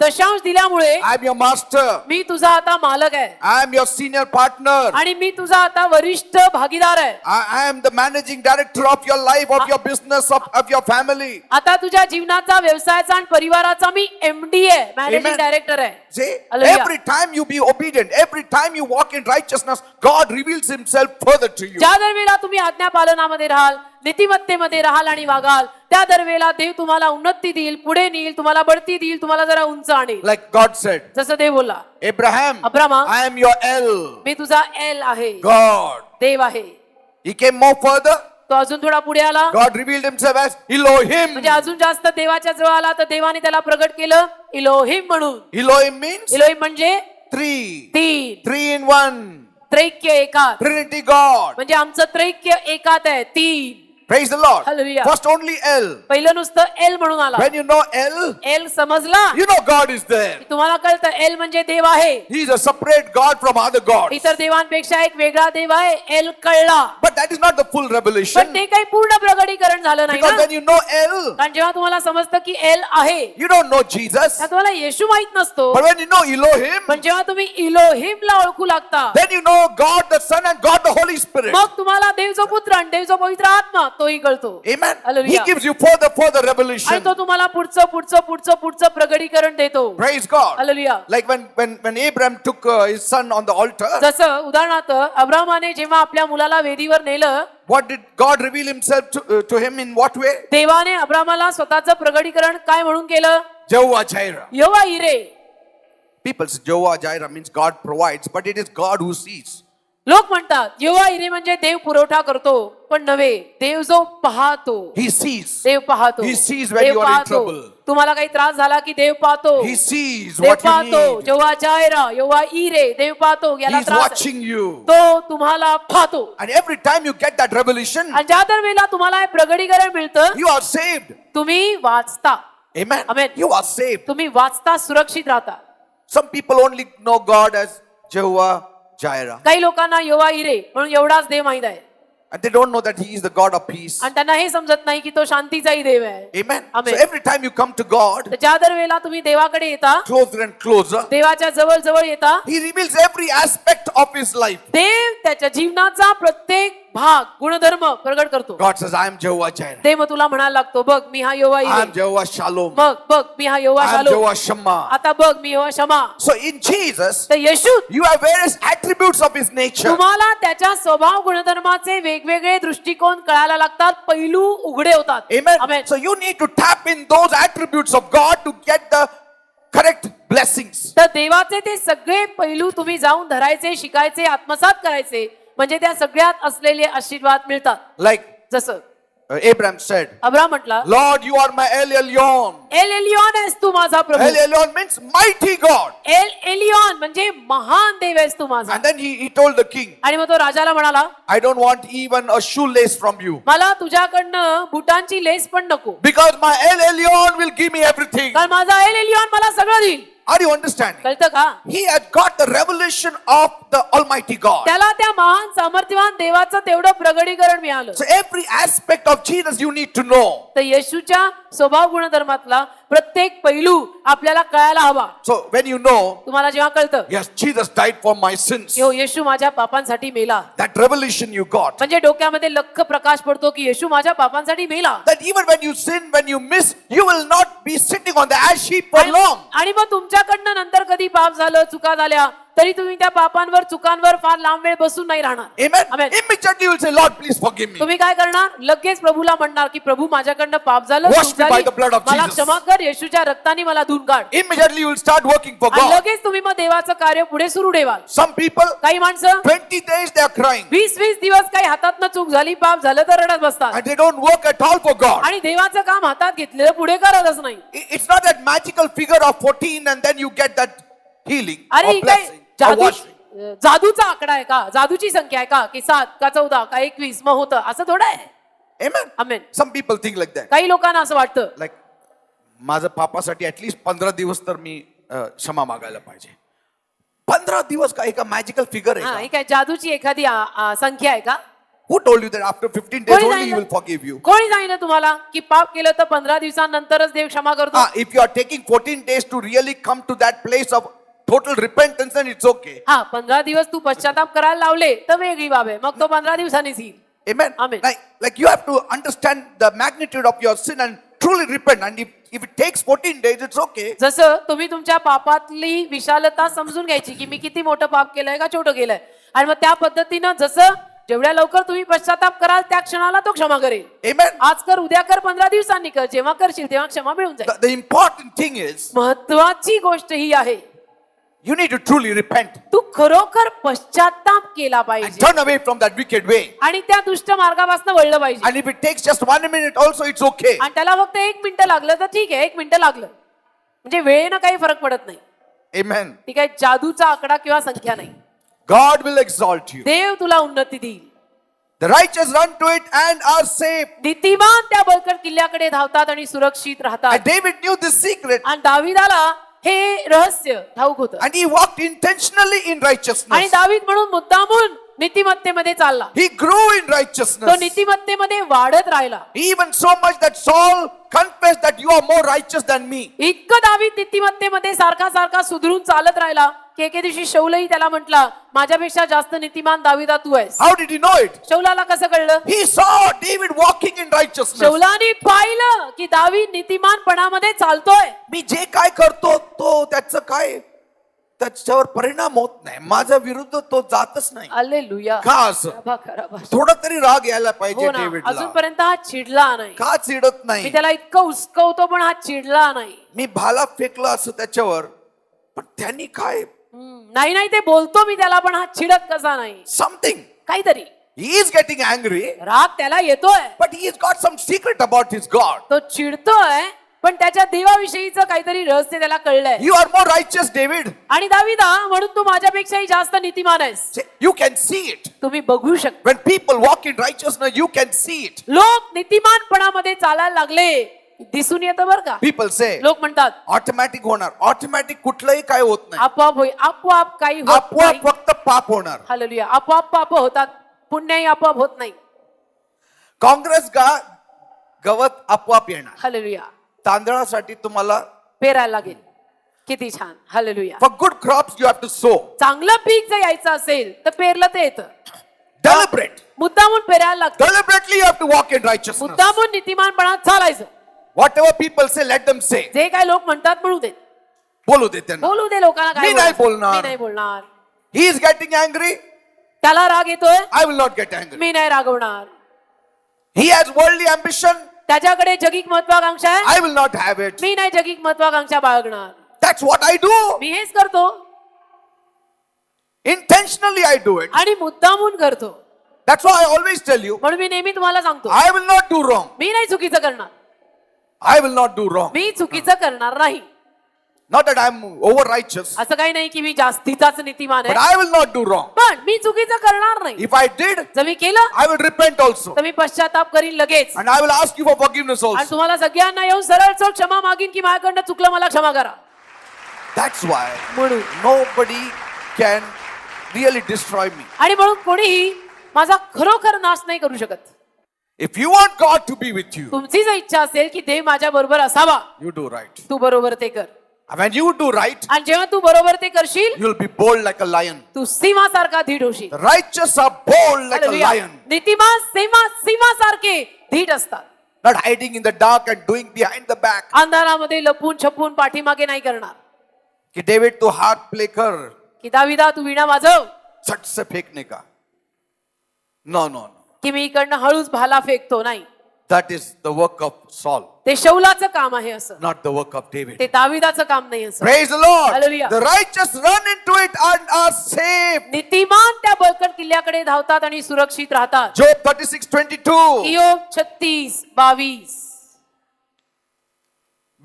दशांश दिल्यामुळे I'm your master. मी तुझा आता मालक आहे I'm your senior partner. आणि मी तुझा आता वरिष्ठ भागीदार आहे. I am the managing director of your life, of your business, of your family. आता तुझ्या जीवनाचा, व्यवसायाचा आणि परिवाराचा मी MD आहे, मॅनेजिंग Amen. डायरेक्टर आहे. See, Hallelujah. every time you be obedient, every time you walk in righteousness, God reveals Himself further to you. ज्या दरवेळेला तुम्ही आज्ञा पालनामध्ये राहाल, नीतिमत्तेमध्ये राहाल आणि वागाल, त्या दरवेळेला देव तुम्हाला उन्नती देईल, पुढे नेईल, तुम्हाला बढती देईल, तुम्हाला जरा उंच आणेल. Like God said, जसं देव बोलला, Abraham, Abrama, I am your El, मी तुझा एल आहे, God. देव आहे. He came more further. तो अजून थोडा पुढे आला, God revealed Himself as Elohim. म्हणजे अजून जास्त देवाच्या जवळ आला, तर देवाने त्याला प्रगट केलं इलोहिम म्हणून. Elohim means इलोहिम म्हणजे three. तीन, 3 in 1. त्रैक्य एकात, Trinity God. म्हणजे आमचं त्रैक्य एकात आहे, तीन. Praise the Lord. Hallelujah. First only L. पहिलं नुसतं एल म्हणून आला. When you know L, L समजला you know God is there. तुम्हाला कळतं एल म्हणजे देव आहे. He is a separate God from other gods. इतर देवांपेक्षा एक वेगळा देव आहे. एल कळला But that is not the full पण revelation. ते काही पूर्ण प्रगटीकरण झालं नाही Because ना. when you know L, कारण जेव्हा तुम्हाला समजतं की एल आहे you don't know Jesus. तेव्हा तुम्हाला येशू माहित नसतो. But when you know Elohim, पण जेव्हा तुम्ही इलोहिमला ओळखू लागता then you know God the Son and God the Holy Spirit. मग तुम्हाला देवचा पुत्र आणि देवचा पवित्र आत्मा तोही कळतो. Amen. He Hallelujah. gives you further आणि revelation. तो तुम्हाला पुढचं प्रगटीकरण देतो. Praise God. Hallelujah. Like when Abraham took his son on the altar, जसं उदाहरणार्थ अब्राहमाने जेव्हा आपल्या मुलाला वेदीवर नेलं what did God reveal himself to him in what way? देवाने अब्राहमाला स्वतःचं प्रगटीकरण काय म्हणून केलं? Jehovah Jireh. Jehovah इरे. People say Jehovah Jireh means God provides, but it is God who sees. लोक म्हणतात यहोवा इरे म्हणजे देव पुरवठा करतो पण नव्हे देव जो पाहतो. He sees. देव पाहतो. He sees when Dev you are in पाहतो. trouble. तुम्हाला काही त्रास झाला की देव पाहतो. He sees Dev what you पाहतो. need. जेव्हा जायरा यहोवा इरे देव पाहतो याला He's त्रास आहे. watching you. तो तुम्हाला पाहतो. And every time you get that revelation, आणि ज्या दर वेळेला तुम्हाला हे प्रगटीकरण मिळतं you are saved. तुम्ही वाचता. Amen. Amen. You are saved. तुम्ही वाचता सुरक्षित राहता. Some people only know God as Jehovah Jireh. काही लोकांना यहोवा इरे म्हणून एवढाच देव माहित आहे And they don't know that He is the God of peace. आणि त्यांना हे समजत नाही की तो शांतीचाही देव आहे. Amen. Amen. So every time you come to God, तर ज्या दर वेळेला तुम्ही देवाकडे येता closer and closer, देवाच्या जवळ जवळ येता He reveals every aspect of His life. देव त्याच्या जीवनाचा प्रत्येक भाग गुणधर्म प्रगट करतो. God says, I am Jehovah Jireh. देव मग तुला म्हणायला लागतो बघ मी हा यहोवा I am इरे. Jehovah Shalom. मग बघ मी हा यहोवा I am shalom. Jehovah Shammah. आता बघ मी यहोवा क्षमा. So in Jesus, तर येशू you have various attributes of His nature. तुम्हाला त्याच्या स्वभाव गुणधर्माचे वेगवेगळे दृष्टिकोन कळायला लागतात. पैलू उघडे होतात. Amen. Amen. So you need to tap in those attributes of God to get the correct blessings. तर देवाचे ते सगळे पैलू तुम्ही जाऊन धरायचे शिकायचे आत्मसात करायचे म्हणजे त्या सगळ्यात असलेले आशीर्वाद मिळतात. Like जसं Abraham said, अब्राहम म्हटला Lord, you are my El Elyon. El Elyon आहेस तू माझा प्रभू. El Elyon means mighty God. El Elyon म्हणजे महान देव आहेस तू माझा. And then he told the king, आणि मग तो राजाला म्हणाला I don't want even a shoelace from you. मला तुझ्याकडनं बुटांची लेस पण नको Because my El Elyon will give me everything. कारण माझा एल एलियॉन मला सगळं देईल. Are you understanding? कळतं का? He has got the revelation of the Almighty God. त्याला त्या महान सामर्थ्यवान देवाचं तेवढं प्रगटीकरण मिळालं. So every aspect of Jesus you need to know. तर येशूच्या स्वभाव गुणधर्मातला प्रत्येक पैलू आपल्याला कळायला हवा. So when you know, तुम्हाला जेव्हा कळतं yes, Jesus died for my sins. हो येशू माझ्या पापांसाठी मेला That revelation you got. म्हणजे डोक्यामध्ये लख्ख प्रकाश पडतो की येशू माझ्या पापांसाठी मेला. That even when you sin, when you miss, you will not be sitting on the ash heap for long. आणि मग तुमच्याकडनं नंतर कधी पाप झालं चुका झाल्या तरी तुम्ही त्या पापांवर चुकांवर फार लांब वेळ बसून नाही राहणार. Amen. Amen. Immediately you will say, Lord, please forgive me. तुम्ही काय करणार? लगेच प्रभूला म्हणणार की प्रभू माझ्याकडनं पाप झालं Wash चूक me by झाली, the blood of मला Jesus. क्षमा कर येशूच्या रक्ताने मला धुवून काढ. Immediately you will start working for आणि God. लगेच तुम्ही मग देवाचं कार्य पुढे सुरू ठेवाल. Some people, काही माणसं 20 days they are crying. 20 दिवस काही हातातनं चूक झाली पाप झालं तर रडत बसतात And they don't work at all for God. आणि देवाचं काम हातात घेतलेलं पुढे करतच नाही. It's not that magical figure of 14 and then you get that healing अरे or ही काय blessing or washing. जादूचा आकडा आहे का? जादूची संख्या आहे का? की 7 का 14 का 21 मग होतं असं थोडं आहे. Amen. Amen. Some people think like that. काही लोकांना असं वाटतं Like, माझं पापासाठी ऍटलीस्ट 15 दिवस तर मी क्षमा मागायला पाहिजे. 15 दिवस का एका मॅजिकल फिगर हा आहे ही काय जादूची एखादी संख्या आहे का? Who told you that after 15 days कोणी only he will forgive सांगितलं you? कोणी सांगितलं तुम्हाला की पाप केलं तर 15 दिवसांनंतरच देव क्षमा करतो? If you are taking 14 days to really come to that place of total repentance, then it's okay. हा 15 दिवस तू पश्चाताप करायला लावले तर वेगळी बाब आहे. मग तो 15 दिवसांनीच येईल. Amen. Amen. Like you have to understand the magnitude of your sin and truly repent. And if it takes 14 days, it's okay. जसं तुम्ही तुमच्या पापातली विशालता समजून घ्यायची की मी किती मोठं पाप केलंय का छोटं केलंय आणि मग त्या पद्धतीनं जसं जेवढ्या लवकर तुम्ही पश्चाताप कराल त्या क्षणाला तो क्षमा करेल. Amen. आज कर उद्या कर 15 दिवसांनी कर जेव्हा करशील तेव्हा क्षमा मिळून जाईल. The important thing is महत्वाची गोष्ट ही आहे you need to truly repent तू खरोखर पश्चाताप केला and पाहिजे turn away from that wicked way. आणि त्या दुष्ट मार्गापासून वळलं पाहिजे. And if it takes just 1 minute also, it's okay. आणि त्याला फक्त 1 मिनिटं लागलं तर ठीक आहे. 1 मिनिटं लागलं म्हणजे वेळेनं काही फरक पडत नाही. Amen. ती काही जादूचा आकडा किंवा संख्या नाही. God will exalt you. देव तुला उन्नती देईल. The righteous run to it and are safe. नीतिमान त्या बळकट किल्ल्याकडे धावतात आणि सुरक्षित राहतात. And David knew this secret. आणि दाविदाला हे रहस्य ठाऊक होतं. And he walked intentionally in आणि righteousness. दावीद म्हणून मुद्दामून नीतिमत्तेमध्ये चालला. He grew in तो righteousness. नीतिमत्तेमध्ये वाढत राहिला. Even so much that Saul confessed that you are more righteous than me. इतकं दावीद नीतिमत्तेमध्ये सारखा सारखा सुधरून चालत राहिला की एके दिवशी शौलही त्याला म्हटला, माझ्यापेक्षा जास्त नीतिमान दाविदा तू आहेस. How did he know it? शौलाला कसं कळलं? He saw David walking in righteousness. शौलाने पाहिलं की दावीद नीतिमानपणामध्ये चालतोय. मी जे काय करतो तो त्याचं काय त्याच्यावर परिणाम होत नाही. माझ्या विरुद्ध तो जातच नाही. हालेलुया. का असं? खरा खरा भाषा. थोडा तरी राग यायला पाहिजे हो ना, डेव्हिडला. अजूनपर्यंत हा चिडला नाही. का चिडत मी नाही? त्याला इतकं उस्कवतो पण हा चिडला नाही. मी भाला फेकला असं त्याच्यावर, पण त्यांनी काय नाही ते बोलतो मी त्याला, पण हा चिडत कसा नाही. समथिंग. काहीतरी He is getting angry, राग त्याला येतोय. but he has got some secret about his God. तो चिडतोय पण त्याच्या देवाविषयीचं काहीतरी रहस्य त्याला कळलंय. You are more righteous, David. आणि दाविदा, म्हणून तू माझ्यापेक्षाही जास्त नीतिमान आहेस. You can see it. तुम्ही बघू शकता. When people walk in righteousness, you can see it. लोक नीतिमानपणामध्ये चालायला लागले दिसून येतं बरं का. People say, लोक म्हणतात ऑटोमॅटिक होणार. ऑटोमॅटिक कुठलंही काय होत नाही. आपोआप होईल. आपोआप काही होत आपोआप नाही. फक्त पाप होणार. हालेलुया. आपोआप पाप होतात, पुण्यही आपोआप होत नाही. काँग्रेस गवत आपोआप येणार. हालेलुया. तांदळासाठी तुम्हाला पेरायला लागेल. किती छान. Hallelujah. for good crops you have to sow. चांगलं पीक जर यायचं असेल तर पेरलं ते येतं. Deliberate. मुद्दामून पेरायला लागतं. Deliberately you have to walk in righteousness. मुद्दामून नीतिमानपणात चालायचं. Whatever people say, let them say. जे काय लोक म्हणतात म्हणू दे. बोलू दे त्यांना. बोलू दे लोकांना. काय मी नाही बोलायचं? बोलणार. मी नाही बोलणार. He is getting angry. त्याला राग येतोय. I will not get angry. मी नाही रागवणार. He has worldly ambition. त्याच्याकडे जगिक महत्वाकांक्षा आहे. I will not have it. मी नाही जगिक महत्वाकांक्षा बाळगणार. That's what I do. मी हेच करतो Intentionally I do it. आणि मुद्दामून करतो. That's why I always tell you, म्हणून मी नेहमी तुम्हाला सांगतो, I will not do wrong. मी नाही चुकीचं करणार. I will not do wrong. मी चुकीचं करणार नाही. Not that I'm over righteous, असं काही नाही की मी जास्तीचाच नीतिमान but आहे, I will not do wrong. पण मी चुकीचं करणार नाही. If I did, जर मी केलं I will repent also. तर मी पश्चाताप करीन लगेच. And I will ask you for forgiveness आणि also. तुम्हाला सगळ्यांना येऊन सरळ क्षमा मागीन की माझ्याकडनं चुकलं, मला क्षमा करा. That's why म्हणून nobody can really destroy me. आणि म्हणून कोणीही माझा खरोखर नाश नाही करू शकत. If you want God to be with you, तुमची जर इच्छा असेल की देव माझ्या बरोबर असावा, you do right. तू बरोबर ते कर. And when you do right, आणि जेव्हा तू बरोबर ते करशील, you'll be bold like a lion. तू सिंहासारखा धीट होशील. The righteous are bold like a hallelujah. lion, नीतिमान सिंहासारखे धीट असतात. not hiding in the dark and doing behind the back. अंधारामध्ये लपून छपून पाठीमागे नाही करणार. कि डेविड तू हार्प प्ले कर, की दाविदा तू वीणा वाजव, झट से फेंकने का. No, no, no. की मी इकडनं हळूच भाला फेकतो. नाही, That is the work of Saul, ते शौलाचं काम आहे असं. not the work of David. ते दाविदाचं काम नाही असं. Praise the Lord. Hallelujah. The righteous run into it and are safe. नीतिमान त्या बळकट किल्ल्याकडे धावतात आणि सुरक्षित राहतात. Job 36:22. इयोब 36:22.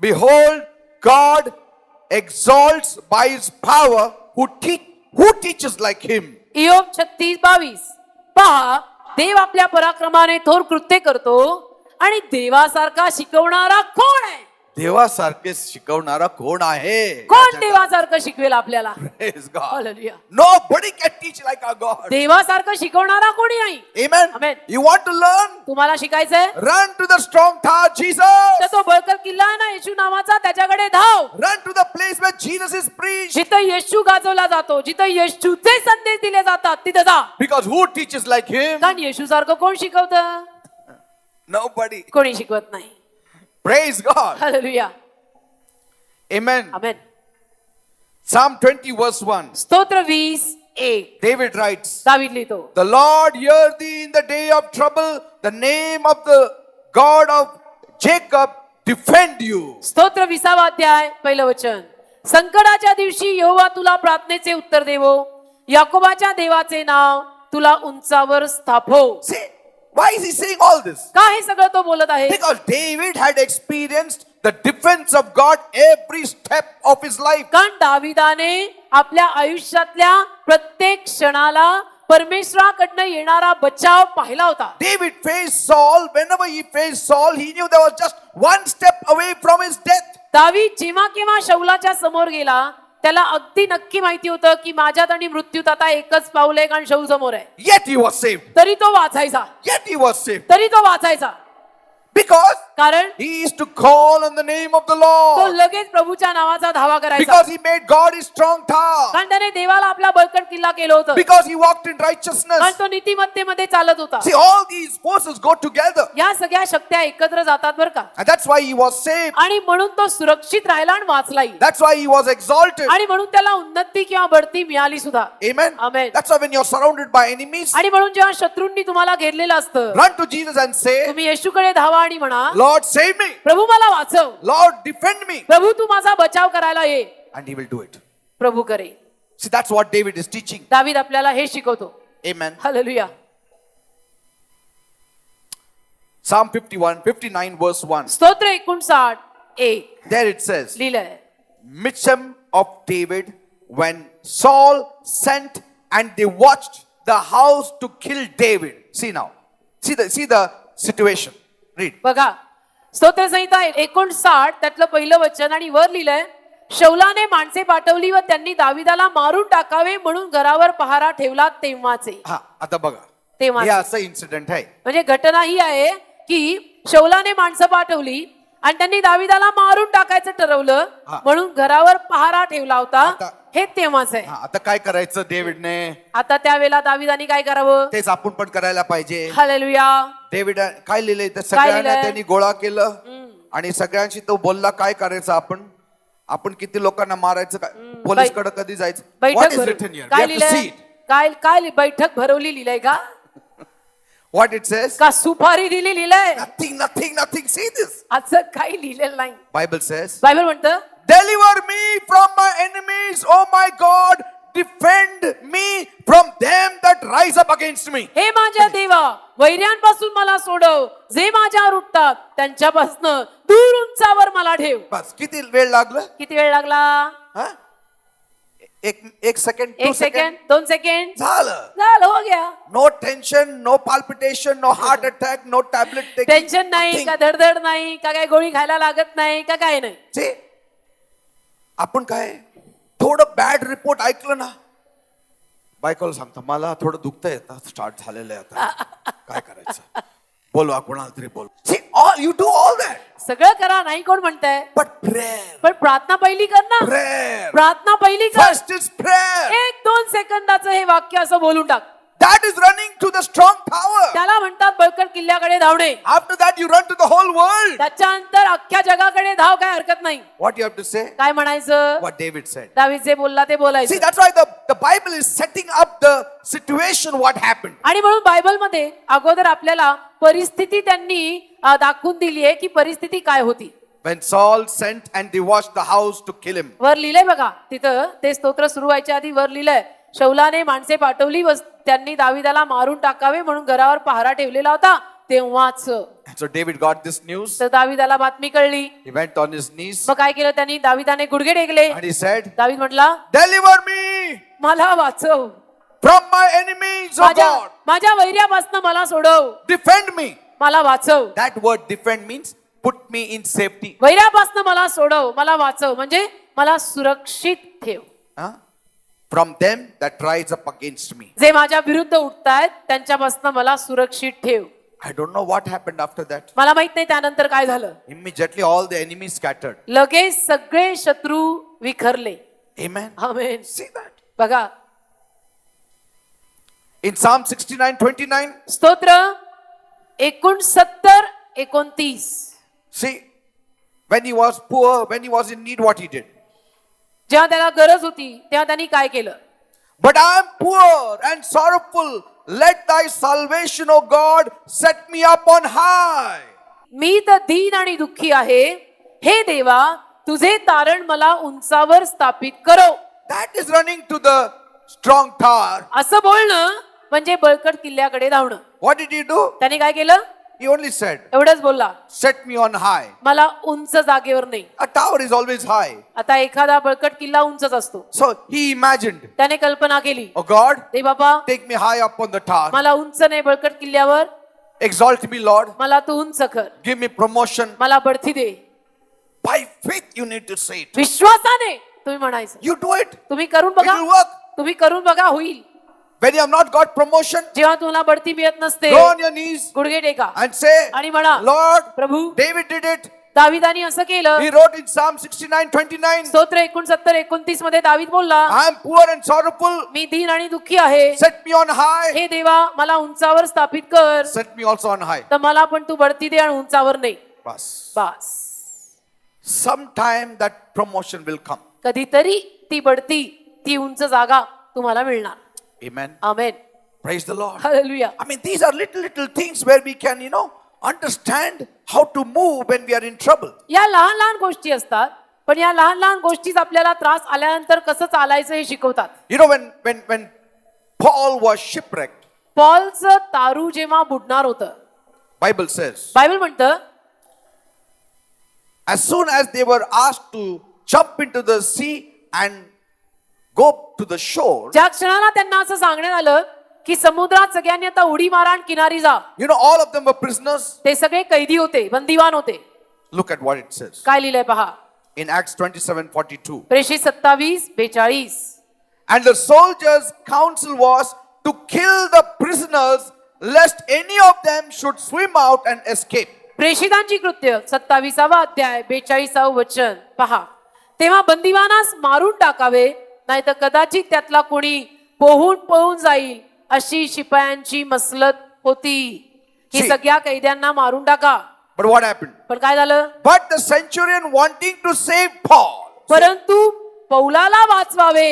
Behold, God exalts by his power who teaches like him. इयोब 36:22. पहा, देव आपल्या पराक्रमाने थोर कृत्य करतो आणि देवासारखा शिकवणारा कोण आहे? देवासारखे शिकवणारा कोण आहे? कोण देवासारखं शिकवेल आपल्याला? Praise God. Hallelujah. Nobody can teach like our God. देवासारखं शिकवणारा कोणी नाही. Amen. Amen. You want to learn? तुम्हाला शिकायचंय Run to the strong tower, तर Jesus. तो बळकट किल्ला आहे ना येशू नावाचा, त्याच्याकडे धाव. Run to the place where Jesus is preached. जिथं येशू गाजवला जातो, जिथं येशूचे संदेश दिले जातात, तिथं जा. Because who teaches like him? कारण येशू सारखं कोण शिकवतं? Nobody. कोणी शिकवत नाही. Praise God. हालेलुया. Amen. आमेन. Psalm 20 verse 1. स्तोत्र 20:1. David writes, दावीद लिहितो, The Lord hear thee in the day of trouble. The name of the God of Jacob defend you. स्तोत्र 20वा अध्याय पहिलं वचन. संकटाच्या दिवशी यहोवा तुला प्रार्थनेचे उत्तर देवो, याकोबाच्या देवाचे नाव तुला उंचावर स्थापो. See, why is he saying all this? का हे सगळं तो बोलत आहे? Because David had experienced the defense of God every step of his life. कारण दाविदाने आपल्या आयुष्यातल्या प्रत्येक क्षणाला परमेश्वराकडनं येणारा बचाव पाहिला होता. David faced Saul. Whenever he faced Saul, he knew there was just one step away from his death. दावीद जेव्हा केव्हा शौलाच्या समोर गेला त्याला अगदी नक्की माहिती होतं की माझ्यात आणि मृत्यूत आता एकच पाऊल आहे, कारण शौल समोर आहे. Yet he was saved. तरी तो वाचायचा, Yet he was saved. तरी तो वाचायचा. Because कारण he used to call on the name of the तो Lord. लगेच प्रभूच्या नावाचा धावा करायचा. Because he made God his strong tower. कारण त्याने देवाला आपला बळकट किल्ला केलं होतं. Because he walked in कारण righteousness. तो नीतिमत्तेमध्ये चालत होता. See, all these forces go together. या सगळ्या शक्त्या एकत्र जातात बरं का. And that's why he was saved. आणि म्हणून तो सुरक्षित राहिला आणि वाचलाही. That's why he was exalted. आणि म्हणून त्याला उन्नती किंवा बढती मिळाली सुद्धा. Amen. Amen. That's why when you're surrounded by enemies, आणि म्हणून जेव्हा शत्रूंनी तुम्हाला घेरलेलं असतं run to Jesus and say, तुम्ही येशूकडे धावा आणि म्हणा, Lord, save me. प्रभू मला वाचव, Lord, defend me. प्रभू तू माझा बचाव करायला ये. And he will do it. प्रभू करे. See, that's what David is teaching. दावीद आपल्याला हे शिकवतो. Amen. हालेलुया. Psalm 59 verse 1. स्तोत्र 59:1 There it says, लिहिलंय. Mission of David when Saul sent and they watched the house to kill David. See now. See the situation. Read. बघा स्तोत्र संहिता 59 त्यातलं पहिलं वचन आणि वर लिहिलंय, शौलाने माणसे पाठवली व त्यांनी दाविदाला मारून टाकावे म्हणून घरावर पहारा ठेवला तेव्हाचे. हा आता बघा. तेव्हा हे असं इन्सिडेंट आहे. म्हणजे घटना ही आहे की शौलाने माणसं पाठवली आणि त्यांनी दाविदाला मारून टाकायचं ठरवलं हा. म्हणून घरावर पहारा ठेवला होता. आता- हे तेव्हाच आहे. हा, आता काय करायचं डेव्हिडने? आता त्यावेळेला दाविदाने काय करावं? तेच आपण पण करायला पाहिजे. हालेलुया. डेव्हिड काय लिहिलंय तर सगळ्यांना लिहिलंय? त्यांनी गोळा केलं आणि सगळ्यांशी तो बोलला काय करायचं आपण किती लोकांना मारायचं, काय पोलीस कडे कधी जायचं? बैठक What is भरव- written here? We काय have to see लिहिलंय? it. काय काय बैठक भरवली लिहिलंय का? What it says? का सुपारी दिली लिहिलंय? Nothing. See this. असं काही लिहिलेलं नाही. Bible says, बायबल म्हणतं Deliver me from my enemies, oh my God. Defend me from them that rise up against me. हे माझ्या देवा वैर्यांपासून मला सोडव, जे माझ्यावर उठतात त्यांच्यापासून दूर उंचावर मला ठेव. बस किती वेळ लागला? किती वेळ लागला? हा? एक सेकंड, 1 सेकंड, 2 सेकंड, झालं. हो गया. No tension, no palpitation, no heart attack, no tablet tension नाही का, धडधड नाही का, काय गोळी खायला लागत नाही का, काय नाही. आपण काय थोडं बॅड रिपोर्ट ऐकलं ना, बायकोला सांगता मला थोडं दुखतंय, स्टार्ट झालेलं आहे आता काय करायचं, बोलवा कोणाला तरी बोल. You do all that. सगळं करा नाही कोण म्हणताय, But prayer. पण प्रार्थना पहिली कर ना. Prayer. प्रार्थना पहिली कर. First is prayer. 1-2 सेकंदाचं हे वाक्य असं बोलून टाक. That is running to the strong tower. त्याला म्हणतात बळकट किल्ल्याकडे धावणे. After that you run to the whole world. त्याच्यानंतर अख्ख्या जगाकडे धाव, काय हरकत नाही. What you have to say? काय म्हणायचं? What David said. दावीद जे बोलला ते See, बोलायचं. that's why the Bible is setting up the situation what happened. आणि म्हणून बायबल मध्ये अगोदर आपल्याला परिस्थिती त्यांनी दाखवून दिली आहे की परिस्थिती काय होती. When Saul sent and they watched the house to kill him. वर लिहिलंय बघा तिथं, ते स्तोत्र सुरू व्हायच्या आधी वर लिहिलंय, शौलाने माणसे पाठवली व त्यांनी दाविदाला मारून टाकावे म्हणून घरावर पहारा ठेवलेला होता तेव्हाच. So David got this news. तर दाविदाला बातमी कळली. He went on his knees मग काय केलं त्यांनी? दाविदाने गुडघे टेकले. and he said, दावीद म्हटला, Deliver me मला वाचव, from my enemies, O God. माझ्या वैर्यापासून मला सोडव, Defend me. मला वाचव. That word defend means put me in safety. वैर्यापासून मला सोडव, मला वाचव म्हणजे मला सुरक्षित ठेव. Huh? From them that rise up against me. जे माझ्या विरुद्ध उठतायत त्यांच्यापासून मला सुरक्षित ठेव. I don't know what happened after that. मला माहित नाही त्यानंतर काय झालं. Immediately all the enemies scattered. लगेच सगळे शत्रू विखरले. Amen. आमेन. See that. बघा In Psalm 69:29. स्तोत्र 69:29. See, when he was poor, when he was in need, what he did. जेव्हा त्याला गरज होती तेव्हा त्यांनी काय केलं? But I am poor and sorrowful. Let thy salvation, O God, set me up on high. मी तर दीन आणि दुःखी आहे, हे देवा तुझे तारण मला उंचावर स्थापित करो. That is running to the strong tower. असं बोलणं म्हणजे बळकट किल्ल्याकडे धावणं. What did he do? त्याने काय केलं? He only said, एवढंच बोलला, set me on high. मला उंच जागेवर नाही. A tower is always high. आता एखादा बळकट किल्ला उंचच असतो. So he imagined, त्याने कल्पना केली, oh God, दे बाबा take me high up on the tower. मला उंच नाही बळकट किल्ल्यावर, Exalt me, Lord. मला तू उंच कर, Give me promotion. मला बढती दे. By faith, you need to say it. विश्वासाने तुम्ही म्हणायचं. You do it. तुम्ही करून It बघा, will work. तुम्ही करून बघा, होईल. When you have not got promotion, जेव्हा तुला बढती मिळत नसते, go on your knees गुडघे टेका and say, आणि म्हणा, Lord, Prabhu, David did it. दाविदानी असं केलं. He wrote in Psalm 69:29, स्तोत्र 69:29 मध्ये दावीद बोलला, I am poor and sorrowful. मी दीन आणि दुःखी आहे. Set me on high. हे देवा मला उंचावर स्थापित कर. Set me also on high. तर मला पण तू बढती दे आणि उंचावर नाही. Bas. Bus Sometime that promotion will come. कधीतरी ती बढती, ती उंच जागा तुम्हाला मिळणार. Amen. Amen. Praise the Lord. Hallelujah. I mean, these are little things where we can, understand how to move when we are in trouble. या लहान लहान गोष्टी असतात, पण या लहान लहान गोष्टीच आपल्याला त्रास आल्यानंतर कसं चालायचं हे शिकवतात. When Paul was shipwrecked, पॉलचं तारू जेव्हा बुडणार होतं, Bible says, बायबल म्हणतं, as soon as they were asked to jump into the sea and go to the shore, ज्या क्षणाला त्यांना असं सांगण्यात आलं की समुद्रात सगळ्यांनी आता उडी मारा आणि किनारी जा, all of them were prisoners. ते सगळे कैदी होते, बंदिवान होते. Look at what it says काय लिहिलंय पहा, in Acts 27:42. प्रेषित 27:42. And the soldiers' counsel was to kill the prisoners, lest any of them should swim out and escape. प्रेषितांची कृत्य 27वा अध्याय 42व वचन पहा. तेव्हा बंदिवानास मारून टाकावे, नाही तर कदाचित त्यातला कोणी पळून जाईल अशी शिपायांची मसलत होती की See. सगळ्या कैद्यांना मारून टाका. But what happened? पण काय झालं, But the centurion, wanting to save Paul, परंतु पौलाला वाचवावे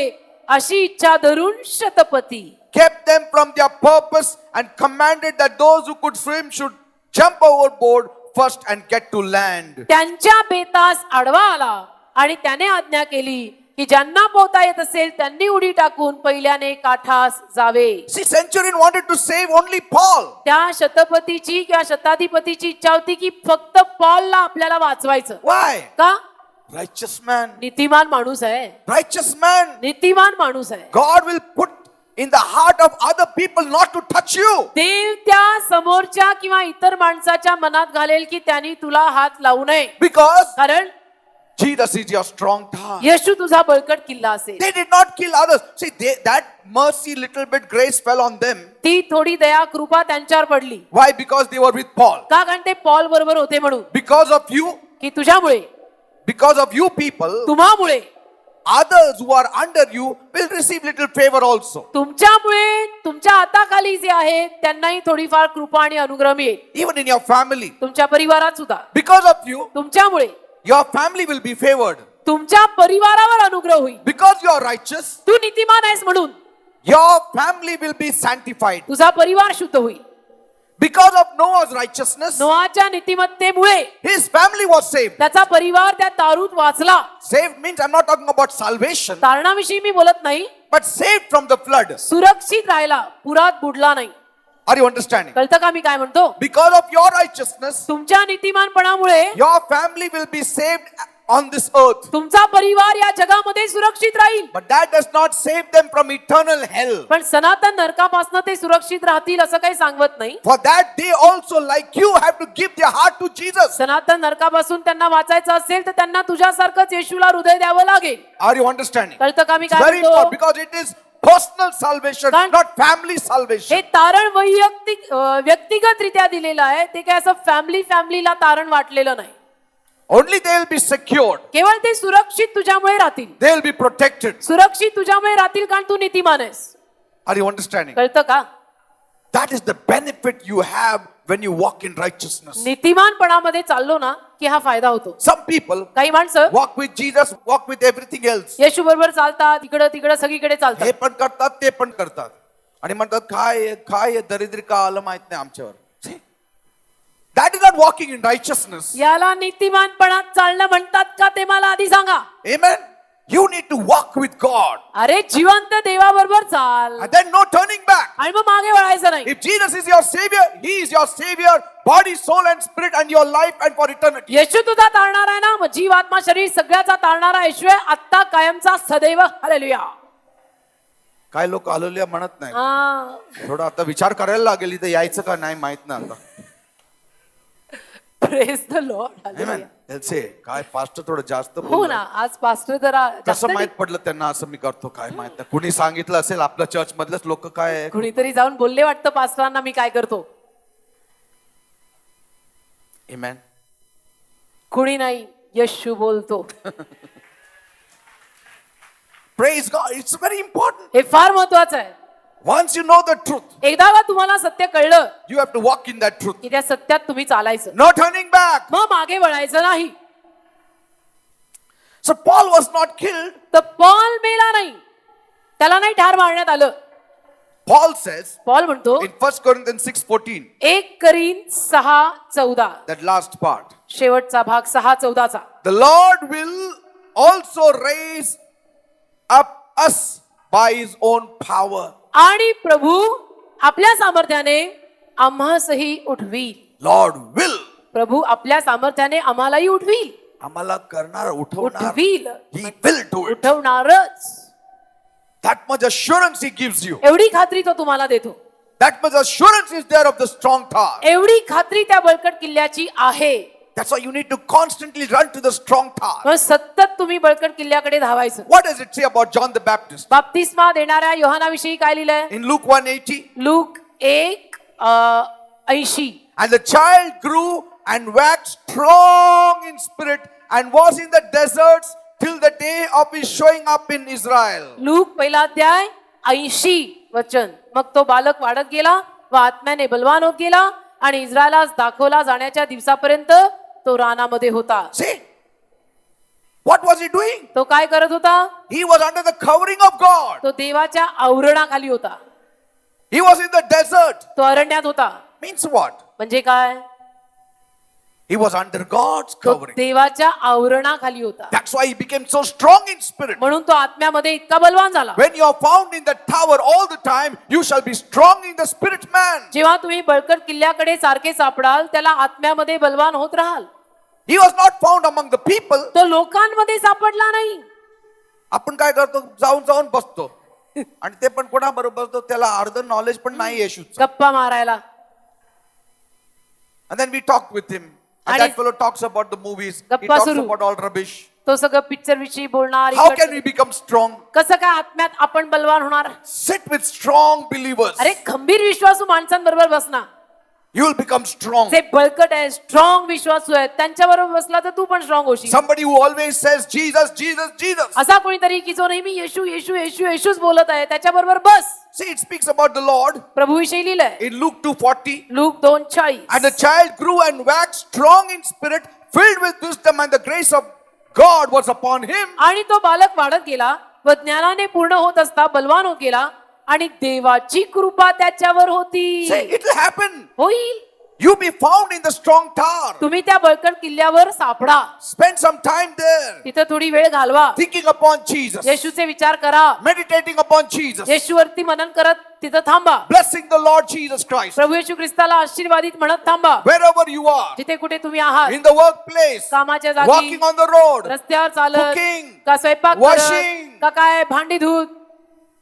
अशी इच्छा धरून शतपती kept them from their purpose and commanded that those who could swim should jump overboard first and get to land. त्यांच्या बेतास आडवा आला आणि त्याने आज्ञा केली की ज्यांना पोहता येत असेल त्यांनी उडी टाकून पहिल्याने काठास जावे. See, centurion wanted to save only Paul. त्या शतपतीची किंवा शताधिपतीची इच्छा होती की फक्त पॉलला आपल्याला वाचवायचं. Why? का? Righteous man. नीतिमान माणूस आहे, Righteous man. नीतिमान माणूस आहे. God will put in the heart of other people not to touch you. देव त्या समोरच्या किंवा इतर माणसाच्या मनात घालेल की त्यांनी तुला हात लावू नये, Because कारण Jesus is your strong tower. येशू तुझा बळकट किल्ला असेल. They did not kill others. See, that mercy, little bit grace fell on them. ती थोडी दया कृपा त्यांच्यावर पडली. Why? Because they were with Paul. का? कारण ते पॉल बरोबर होते म्हणून. Because of you, की तुझ्यामुळे, because of you people, तुम्हामुळे, others who are under you will receive little favor also. तुमच्यामुळे तुमच्या हाताखाली जे आहे त्यांनाही थोडीफार कृपा आणि अनुग्रह मिळेल. Even in your family. तुमच्या परिवारात सुद्धा Because of you, तुमच्यामुळे your family will be favored. तुमच्या परिवारावर अनुग्रह होईल. Because you are righteous, तू नीतिमान आहेस म्हणून your family will be sanctified. तुझा परिवार शुद्ध होईल. Because of Noah's righteousness, नोआच्या नीतिमत्तेमुळे his family was saved. त्याचा परिवार त्या तारूत वाचला. Saved means I'm not talking about salvation, तारणाविषयी मी बोलत नाही, but saved from the flood. सुरक्षित राहिला, पुरात बुडला नाही. Are you understanding? कळतं का मी काय म्हणतो? Because of your righteousness, तुमच्या नीतिमानपणामुळे your family will be saved on this earth. तुमचा परिवार या जगामध्ये सुरक्षित राहील. But that does not save them from eternal hell. पण सनातन नरकापासून ते सुरक्षित राहतील असं काही सांगत नाही. For that they also, like you, have to give their heart to Jesus. सनातन नरकापासून त्यांना वाचायचं असेल तर त्यांना तुझ्यासारखंच येशूला हृदय द्यावं लागेल. Are you understanding? कळतं का मी It's काय very म्हणतो? important because it is personal salvation, কাৰণ- not family salvation. हे तारण व्यक्तिगत रित्या दिलेलं आहे. ते काय असं फॅमिलीला तारण वाटलेलं नाही. Only they will be secured. केवळ ते सुरक्षित तुझ्यामुळे राहतील. They will be protected. सुरक्षित तुझ्यामुळे राहतील कारण तू नीतिमान आहेस. Are you understanding? कळतं का? That is the benefit you have when you walk in righteousness. नीतिमानपणामध्ये चाललो ना की हा फायदा होतो. Some people काही माणसं walk with Jesus, walk with everything else. येशू बरोबर चालतात, इकडं सगळीकडे हे चालतात. पण करतात, ते पण करतात. आणि म्हणतात काय दरिद्री का आलं माहित नाही आमच्यावर. See? That is not walking in righteousness. याला नीतिमानपणात चालणं म्हणतात का ते मला आधी सांगा. Amen. You need to walk with God. अरे जिवंत देवाबरोबर चाल And then no turning back. आणि मग मागे वळायचं नाही. If Jesus is your Savior, He is your Savior, body, soul and spirit and your life and for eternity. येशू तुझा तारणार आहे ना, मग जीव आत्मा शरीर सगळ्याचा तारणारा येशू आहे, आत्ता कायमचा सदैव. हालेलुया. काय लोक हालेलुया म्हणत नाही. हा. थोडं आता विचार करायला लागेल इथं यायचं का नाही माहित नाही आता. Praise the Lord. Amen. Hallelujah. They'll say, काय पास्टर थोडं जास्त हो बोललं. ना, आज पास्टर जरा जास्त कसं माहित पडलं त्यांना असं मी करतो काय माहित नाही. कुणी सांगितलं असेल आपल्या चर्च मधलेच लोक काय आहे. कुणीतरी जाऊन बोलले वाटतं पास्टरांना मी काय करतो. Amen. कुणी नाही, येशू बोलतो. Praise God. It's very important. हे फार महत्वाचं आहे. Once you know the truth, एकदा का तुम्हाला सत्य कळलं you have to walk in that truth. की त्या सत्यात तुम्ही चालायचं, No turning back. मग मागे वळायचं नाही. So Paul was not killed. तर पॉल मेला नाही, त्याला नाही ठार मारण्यात आलं. Paul says पॉल म्हणतो in 1 Corinthians 6:14, 1 करीन 6:14, that last part, शेवटचा भाग 6:14. the Lord will also raise up us by His own power. आणि प्रभू आपल्या सामर्थ्याने आम्हासही उठवील. Lord will. प्रभू आपल्या सामर्थ्याने आम्हालाही उठवील. आम्हाला करणार उठवणार. उठवील, He will do it. उठवणारच. That much assurance He gives you. एवढी खात्री तो तुम्हाला देतो. That much assurance is there of the strong tower. एवढी खात्री त्या बळकट किल्ल्याची आहे. That's why you need to constantly run to the strong tower. मग सतत तुम्ही बळकट किल्ल्याकडे धावायचं. What does it say about John the Baptist? बाप्तिस्मा देणाऱ्या योहानाविषयी काय लिहिलंय? In Luke 1:80, look 1:80. and the child grew and waxed strong in spirit and was in the deserts till the day of his showing up in Israel. Look 1:80 वचन. मग तो बालक वाढत गेला व आत्म्याने बलवान होत गेला आणि इस्रायलास दाखवला जाण्याच्या दिवसापर्यंत तो रानामध्ये होता. See, what was he doing? तो काय करत होता? He was under the covering of God. तो देवाच्या आवरणाखाली होता. He was in the desert. तो अरण्यात होता. Means what? म्हणजे काय? He was under God's तो covering. देवाच्या आवरणाखाली होता. That's why he became so strong in spirit. म्हणून तो आत्म्यामध्ये इतका बलवान झाला. When you are found in the tower all the time, you shall be strong in the spirit, man. जेव्हा तुम्ही बळकट किल्ल्याकडे सारखे सापडाल, त्याला आत्म्यामध्ये बलवान होत राहाल. He was not found among the people. तो लोकांमध्ये सापडला नाही. आपण काय करतो, जाऊन जाऊन बसतो आणि ते पण कोणाबरोबर बसतो त्याला अर्ध नॉलेज पण नाही येशूचं. गप्पा मारायला. And then we talk with him. And आणि that fellow talks about the movies. He गप्पा talks सुरू. about all rubbish. तो सगळं पिक्चर विषयी बोलणार. How can we become strong? कसं काय आत्म्यात आपण बलवान होणार? Sit with strong believers. अरे खंबीर विश्वासू माणसांबरोबर बसना. You will become strong. जे बळकट आहे, स्ट्रॉंग विश्वासू आहे, त्यांच्याबरोबर बसला तर तू पण स्ट्रॉंग होशील. Somebody who always says Jesus, Jesus, Jesus. असा कोणीतरी की जो नेहमी येशू येशू येशू येशूच बोलत आहे, त्याच्याबरोबर बस. See, it speaks about the Lord प्रभूविषयी लिहिलंय in Luke 2:40. Look 2:40. And the child grew and waxed strong in spirit, filled with wisdom, and the grace of God was upon him. आणि तो बालक वाढत गेला व ज्ञानाने पूर्ण होत असता बलवान होत गेला आणि देवाची कृपा त्याच्यावर होती. Say, it will happen. होईल. You be found in the strong tower. तुम्ही त्या बळकट किल्ल्यावर सापडा. Spend some time there, तिथं थोडी वेळ घालवा. thinking upon Jesus, येशूचे विचार करा. meditating upon Jesus, येशूवरती मनन करत तिथं थांबा. blessing the Lord Jesus Christ. प्रभू येशू ख्रिस्ताला आशीर्वादित म्हणत थांबा. Wherever you are, जिथे कुठे तुम्ही आहात, in the workplace, कामाच्या जागी, walking on the road, रस्त्यावर चालत, cooking, का स्वयंपाक washing. करत, का काय भांडी धुत,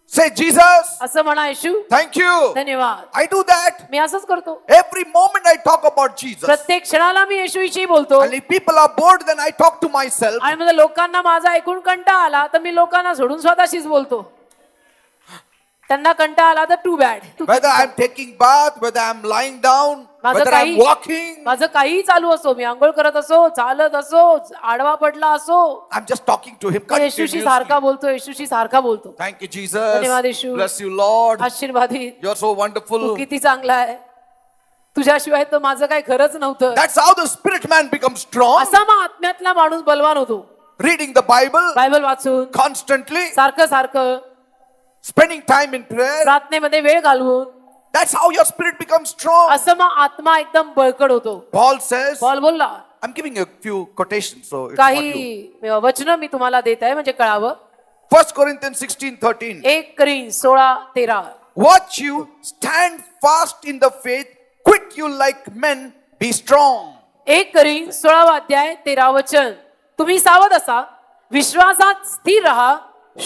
say, Jesus, असं म्हणा येशू thank you. धन्यवाद. I do that. मी असंच करतो. Every moment I talk about Jesus. प्रत्येक क्षणाला मी येशूविषयी बोलतो. And if people are bored, then I talk to myself. आणि मग लोकांना माझा ऐकून कंटाळा आला तर मी लोकांना सोडून स्वतःशीच बोलतो. त्यांना कंटाळा आला तर too bad. Whether I'm taking bath, whether I'm lying down, माझं whether I'm काही walking, माझं काही चालू असो, मी आंघोळ करत असो, चालत असो, आडवा पडला असो, I'm just talking to him me येशूशी continuously. सारखा बोलतो, येशूशी सारखा बोलतो. Thank you, Jesus. धन्यवाद येशू. Bless you, Lord. आशीर्वादित. You're so Tu wonderful. किती चांगला आहे. तुझ्याशिवाय तर माझं काही खरंच नव्हतं. That's how the spirit man becomes strong. असा मग आत्म्यातला माणूस बलवान होतो. Reading the Bible बायबल वाचून constantly, सारखं सारखं spending time in prayer. प्रार्थनेमध्ये वेळ घालवून, That's how your spirit becomes strong. असं मग आत्मा एकदम बळकट होतो. Paul says, पॉल बोलला I'm giving you a few quotations, so it's not you. काही वचन मी तुम्हाला देत आहे म्हणजे कळावं. 1 Corinthians 16:13. 1 Corinth 16:13. Watch you, stand fast in the faith, quit you like men, be strong. 1 Corinth 16:13 वचन. तुम्ही सावध असा, विश्वासात स्थिर राहा,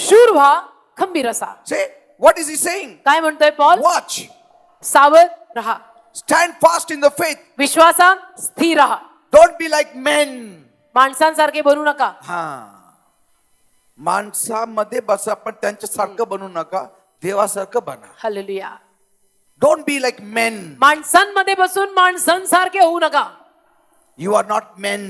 शूर व्हा, खंबीर असा. Say, what is he saying? काय म्हणतोय पॉल? Watch, सावध राहा, stand fast in the faith. विश्वासात स्थिर राहा. Don't be like men. माणसांसारखे बनू नका. हा, माणसामध्ये बसा पण त्यांच्यासारखं बनू नका, देवासारखं बना. Hallelujah. Don't be like men. माणसांमध्ये बसून माणसांसारखे होऊ नका. You are not men.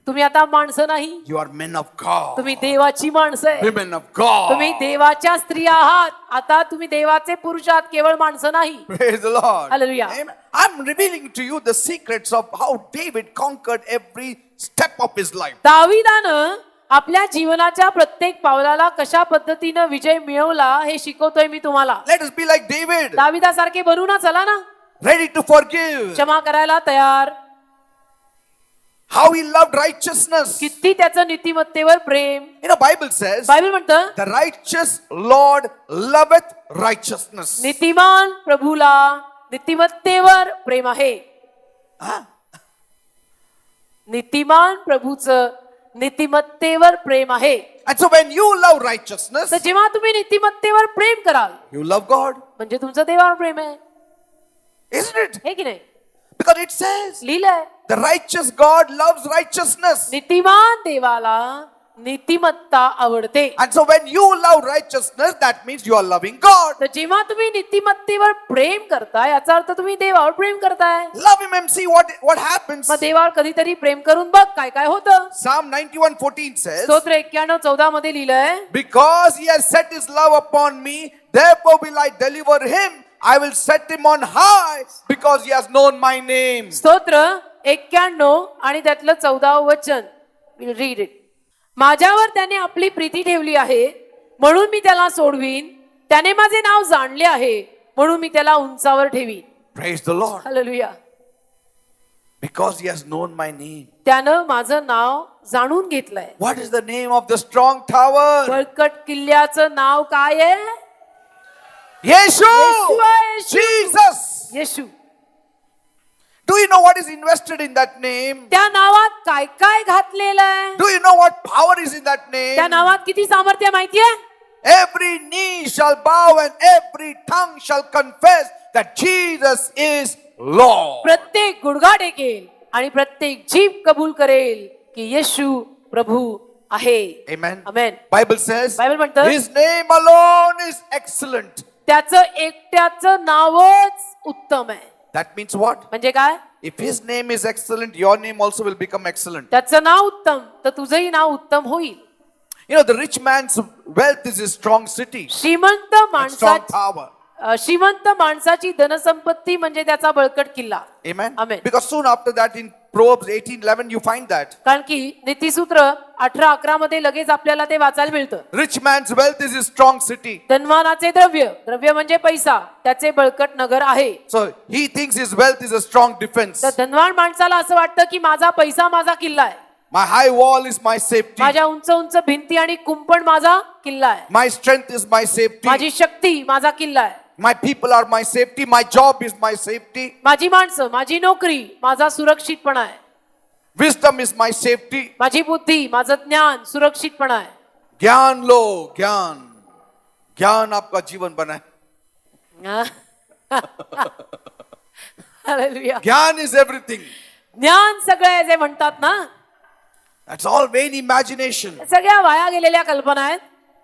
तुम्ही आता माणसं नाही, You are men of God. तुम्ही देवाची माणसं आहे. Women of God. तुम्ही देवाच्या स्त्रिया आहात. आता तुम्ही देवाचे पुरुष आहात, केवळ माणसं नाही. Praise the Lord. Hallelujah. Amen. I'm revealing to you the secrets of how David conquered every step of his life. दाविदानं आपल्या जीवनाच्या प्रत्येक पावलाला कशा पद्धतीनं विजय मिळवला हे शिकवतोय मी तुम्हाला. Let us be like David, दाविदासारखे बनू ना, चला ना. ready to forgive. क्षमा करायला तयार. How he loved righteousness. किती त्याचं नीतिमत्तेवर प्रेम. You know, Bible says, Bible म्हणतं, the righteous Lord loveth righteousness. नीतिमान प्रभूला नीतिमत्तेवर प्रेम आहे. Huh? नीतिमान प्रभूचं नीतिमत्तेवर प्रेम आहे. And so when you love righteousness, तर जेव्हा तुम्ही नीतिमत्तेवर प्रेम कराल you love God. म्हणजे तुमचं देवावर प्रेम आहे, Isn't it? हे की नाही? Because it says, लिहिलंय, the righteous God loves righteousness. नीतिमान देवाला नीतिमत्ता आवडते. And so when you love righteousness, that means you are loving God. तर जेव्हा तुम्ही नीतिमत्तेवर प्रेम करताय याचा अर्थ तुम्ही देवावर प्रेम करताय. Love him and see what happens. मग देवावर कधीतरी प्रेम करून बघ काय काय होतं. Psalm 91:14 says, स्तोत्र 91:14 मध्ये लिहिलंय, because he has set his love upon me, therefore will I deliver him. I will set him on high because he has known my name. स्तोत्र 91 आणि त्यातलं 14 वचन. Will read it. माझ्यावर त्याने आपली प्रीती ठेवली आहे म्हणून मी त्याला सोडवीन. त्याने माझे नाव जाणले आहे म्हणून मी त्याला उंचावर ठेवीन. Praise the Lord. Hallelujah. Because he has known my name. त्यानं माझं नाव जाणून घेतलंय. What is the name of the strong tower? बळकट किल्ल्याचं नाव काय आहे? Yeshu. Yeshua. Jesus. Yeshu. Do you know what is invested in that name? त्या नावात काय काय घातलेलं आहे? Do you know what power is in that त्या name? नावात किती सामर्थ्य माहितीये? Every knee shall bow and every tongue shall confess that Jesus is Lord. प्रत्येक गुडघा टेकेल आणि प्रत्येक जीभ कबूल करेल की येशू प्रभू आहे. Amen. Amen. Bible says, Bible म्हणतं, his name alone is excellent. त्याचं एकट्याचं नावच उत्तम आहे. That means what? म्हणजे काय? If his name is excellent, your name also will become excellent. त्याचं नाव उत्तम तर तुझंही नाव उत्तम होईल. You know, the rich man's wealth is his strong city, श्रीमंत and strong माणसाची tower. श्रीमंत माणसाची धनसंपत्ती म्हणजे त्याचा बळकट किल्ला. Amen. Amen. Because soon after that in Proverbs 18:11 you find that कारण की नीतिसूत्र 18:11 मध्ये लगेच आपल्याला ते वाचायला मिळतं. rich man's wealth is his strong city. धनवानाचे द्रव्य म्हणजे पैसा, त्याचे बळकट नगर आहे. So he thinks his wealth is a strong defense. तर धनवान माणसाला असं वाटतं की माझा पैसा माझा किल्ला आहे. My high wall is my safety. माझ्या उंच उंच भिंती आणि कुंपण माझा किल्ला आहे. My strength is my safety. माझी शक्ती माझा किल्ला आहे. My people are my safety. My job is my safety. माझी माणसं, माझी नोकरी माझा सुरक्षितपणा आहे. Wisdom is my safety. माझी बुद्धी, माझं ज्ञान सुरक्षितपणा आहे. ज्ञान लो, ज्ञान. ज्ञान आपका जीवन बनाए. हालेलुया. ज्ञान is everything. ज्ञान सगळं आहे जे म्हणतात ना, That's all vain imagination. सगळ्या वाया गेलेल्या कल्पना आहेत.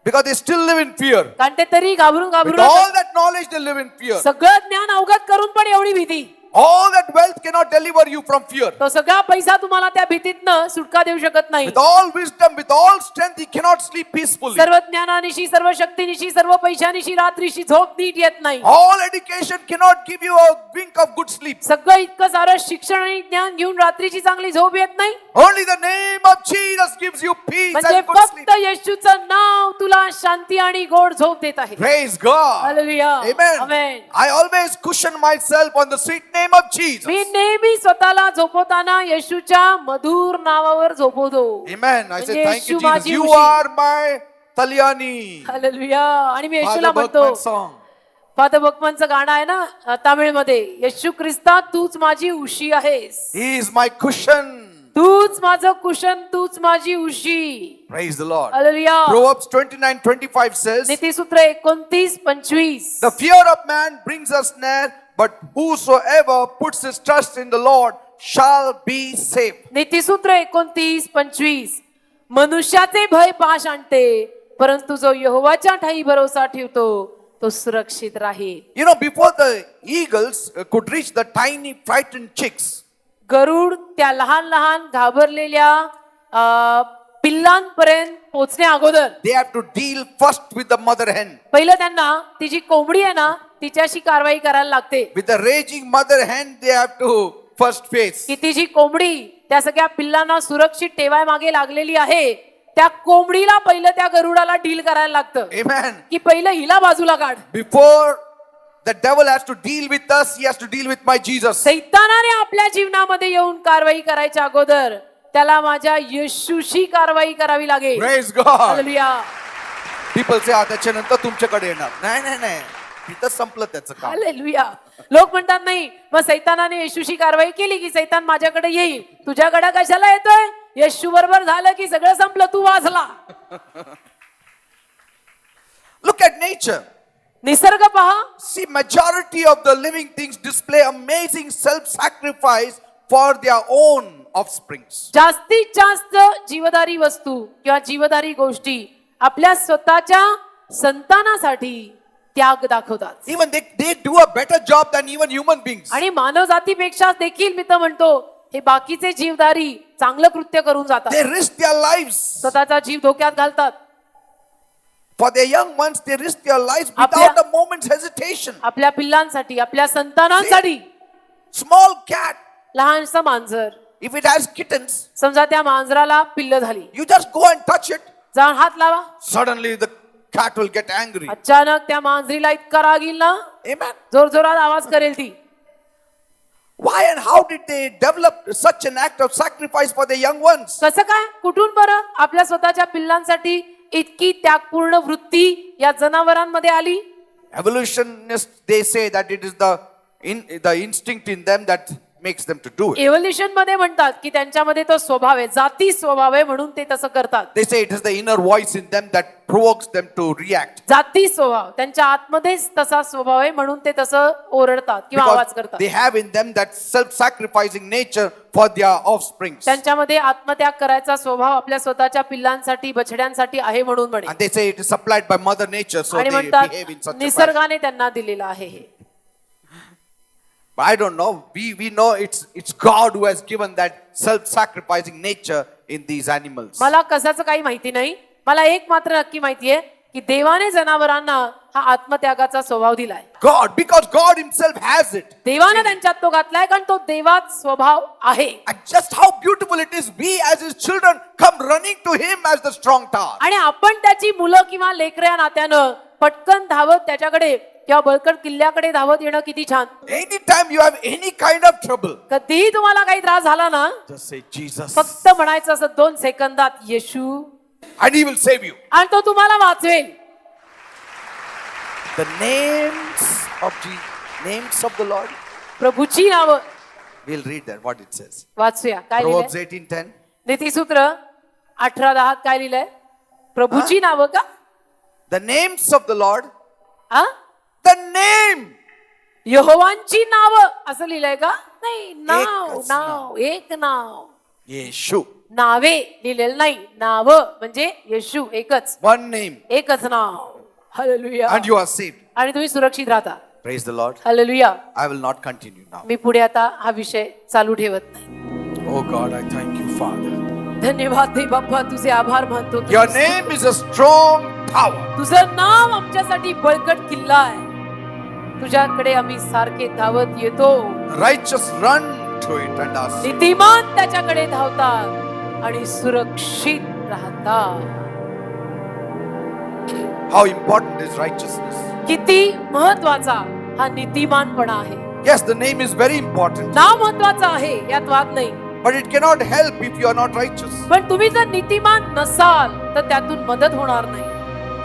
Because they still live in fear. कारण ते तरी घाबरून With घाबरून all that knowledge, they live in fear. सगळं ज्ञान अवगत करून पण एवढी भीती. All that wealth cannot deliver you from fear. तो सगळा पैसा तुम्हाला त्या भीतीतनं सुटका देऊ शकत नाही. With all wisdom, with all strength, he cannot sleep peacefully. सर्व ज्ञानानिशी, सर्व शक्तीनिशी, सर्व पैशानिशी रात्रीशी झोप नीट येत नाही. All education cannot give you a wink of good sleep. सगळं इतकं सारं शिक्षण आणि ज्ञान घेऊन रात्रीची चांगली झोप येत नाही. Only the name of Jesus gives you peace म्हणजे and good sleep. फक्त येशूचं नाव तुला शांती आणि गोड झोप देत आहे. Praise God. Hallelujah. Amen. Amen. I always cushion myself on the sweet name name of Jesus. मी नेहमी स्वतःला झोपवताना येशूच्या मधुर नावावर झोपवतो. Amen. I say म्हणजे thank you येशू Jesus. माझी You उशी. are my Talyani. हालेलुया. आणि मी येशूला Father म्हणतो, Bergman song. फादर बकमनचं गाणं आहे ना तामिळमध्ये, येशू ख्रिस्ता तूच माझी उशी आहेस, He is my cushion. तूच माझं कुशन, तूच माझी उशी. Praise the Lord. Hallelujah. Proverbs 29:25 says, नीतिसूत्र 29:25. the fear of man brings a snare, but whosoever puts his trust in the Lord shall be safe. नीतिसूत्र 29:25. मनुष्याचे भय पाश आणते, परंतु जो यहोवाच्या ठाई भरोसा ठेवतो तो सुरक्षित राहील. You know, before the eagles could reach the tiny frightened chicks, गरुड त्या लहान लहान घाबरलेल्या पिल्लांपर्यंत पोचण्या अगोदर they have to deal first with the mother hen. पहिलं त्यांना ती जी कोंबडी आहे ना तिच्याशी कारवाई करायला लागते. With the raging mother hen, they have to first face. की ती जी कोंबडी त्या सगळ्या पिल्लांना सुरक्षित ठेवाय मागे लागलेली आहे, त्या कोंबडीला पहिलं त्या गरुडाला डील करायला लागतं. Amen. की पहिलं हिला बाजूला काढ. Before the devil has to deal with us, he has to deal with my Jesus. सैतानाने आपल्या जीवनामध्ये येऊन कारवाई करायच्या अगोदर त्याला माझ्या येशूशी कारवाई करावी लागेल. Praise God. Hallelujah. People say, त्याच्यानंतर तुमच्याकडे येणार. नाही नाही नाही, तिथं संपलं त्याचं काम. हालेलुया. लोक म्हणतात नाही, मग सैतानाने येशूशी कारवाई केली की सैतान माझ्याकडे येईल. तुझ्याकडे कशाला येतोय? येशू बरोबर झालं की सगळं संपलं, तू वाचला. Look at nature. निसर्ग पहा. See, majority of the living things display amazing self-sacrifice for their own offsprings. जास्तीत जास्त जीवदारी वस्तू किंवा जीवदारी गोष्टी आपल्या स्वतःच्या संतानासाठी त्याग दाखवतात. Even they do a better job than even human beings. आणि मानव जातीपेक्षा देखील मी तर म्हणतो हे बाकीचे जीवदारी चांगलं कृत्य करून जातात. They risk their lives. स्वतःचा जीव धोक्यात घालतात. For their young ones, they risk their lives आपल्या- without a moment's hesitation. आपल्या पिल्लांसाठी, आपल्या संतानांसाठी. Small cat, लहानसं मांजर, if it has kittens, समजा त्या मांजराला पिल्ल झाली, you just go and touch it. जाऊन हात लावा, Suddenly the cat will get angry. अचानक त्या मांजरीला इतका राग येईल ना, Amen. जोर जोरात आवाज करेल ती. Why and how did they develop such an act of sacrifice for their young ones? कसं काय, कुठून बरं आपल्या स्वतःच्या पिल्लांसाठी इतकी त्यागपूर्ण वृत्ती या जनावरांमध्ये आली? Evolutionists, they say that it is the instinct in them that makes them to do it. Evolution मध्ये म्हणतात की त्यांच्यामध्ये तो स्वभाव आहे, जाती स्वभाव आहे, म्हणून ते तसं करतात. They say it is the inner voice in them that provokes them to react. जाती स्वभाव त्यांच्या आतमध्येच तसा स्वभाव आहे, म्हणून ते तसं ओरडतात किंवा आवाज Because करतात. they have in them that self-sacrificing nature for their offspring. त्यांच्यामध्ये आत्मत्याग करायचा स्वभाव आपल्या स्वतःच्या पिल्लांसाठी, बछड्यांसाठी आहे म्हणून म्हणे. And they say it is supplied by Mother Nature, so आणि they म्हणतात behave in such a fashion. निसर्गाने त्यांना दिलेलं आहे हे. But I don't know. We know it's God who has given that self-sacrificing nature in these animals. मला कशाचं काही माहिती नाही. मला एक मात्र नक्की माहितीये की देवाने जनावरांना हा आत्मत्यागाचा स्वभाव दिलाय. God, because God Himself has it. देवाने त्यांच्यात तो घातलाय, कारण तो देवात स्वभाव आहे. And just how beautiful it is, we as His children come running to Him as the strong tower. आणि आपण त्याची मुलं किंवा लेकऱ्या नात्यानं पटकन धावत त्याच्याकडे किंवा बळकट किल्ल्याकडे धावत येणं किती छान. Anytime you have any kind of trouble, कधीही तुम्हाला काही त्रास झाला ना, just say Jesus, फक्त म्हणायचं असं 2 सेकंदात येशू, and He will save you. आणि तो तुम्हाला वाचवेल. The names of the Lord. प्रभूची नावं. We'll read that what it says. वाचूया काय Proverbs लिहिलंय. 18:10. नीतिसूत्र 18:10 काय लिहिलंय? प्रभूची नावं का? The names of the Lord. A? The name. यहोवांची नावं असं लिहिलंय का? नाही, नाव एकच नाव एक नाव. Yeshu. नावे लिहिलेलं नाही, नावं म्हणजे येशू एकच, One name. एकच नाव. Hallelujah. And you are saved. आणि तुम्ही सुरक्षित राहता. Praise the Lord. Hallelujah. I will not continue now. मी पुढे आता हा विषय चालू ठेवत नाही. Oh God, I thank you, Father. धन्यवाद दे बाप्पा, तुझे आभार मानतो. Your name is a strong tower. तुझं नाव आमच्यासाठी बळकट किल्ला आहे. तुझ्याकडे आम्ही सारखे धावत येतो. Righteous run to it and are saved. नीतिमान त्याच्याकडे धावतात आणि सुरक्षित राहतात. How important is righteousness? किती महत्वाचा हा नीतिमानपणा आहे. Yes, the name is very important, नाव महत्वाचं आहे, यात वाद नाही. but it cannot help if you are not righteous. पण तुम्ही जर नीतिमान नसाल तर त्यातून मदत होणार नाही.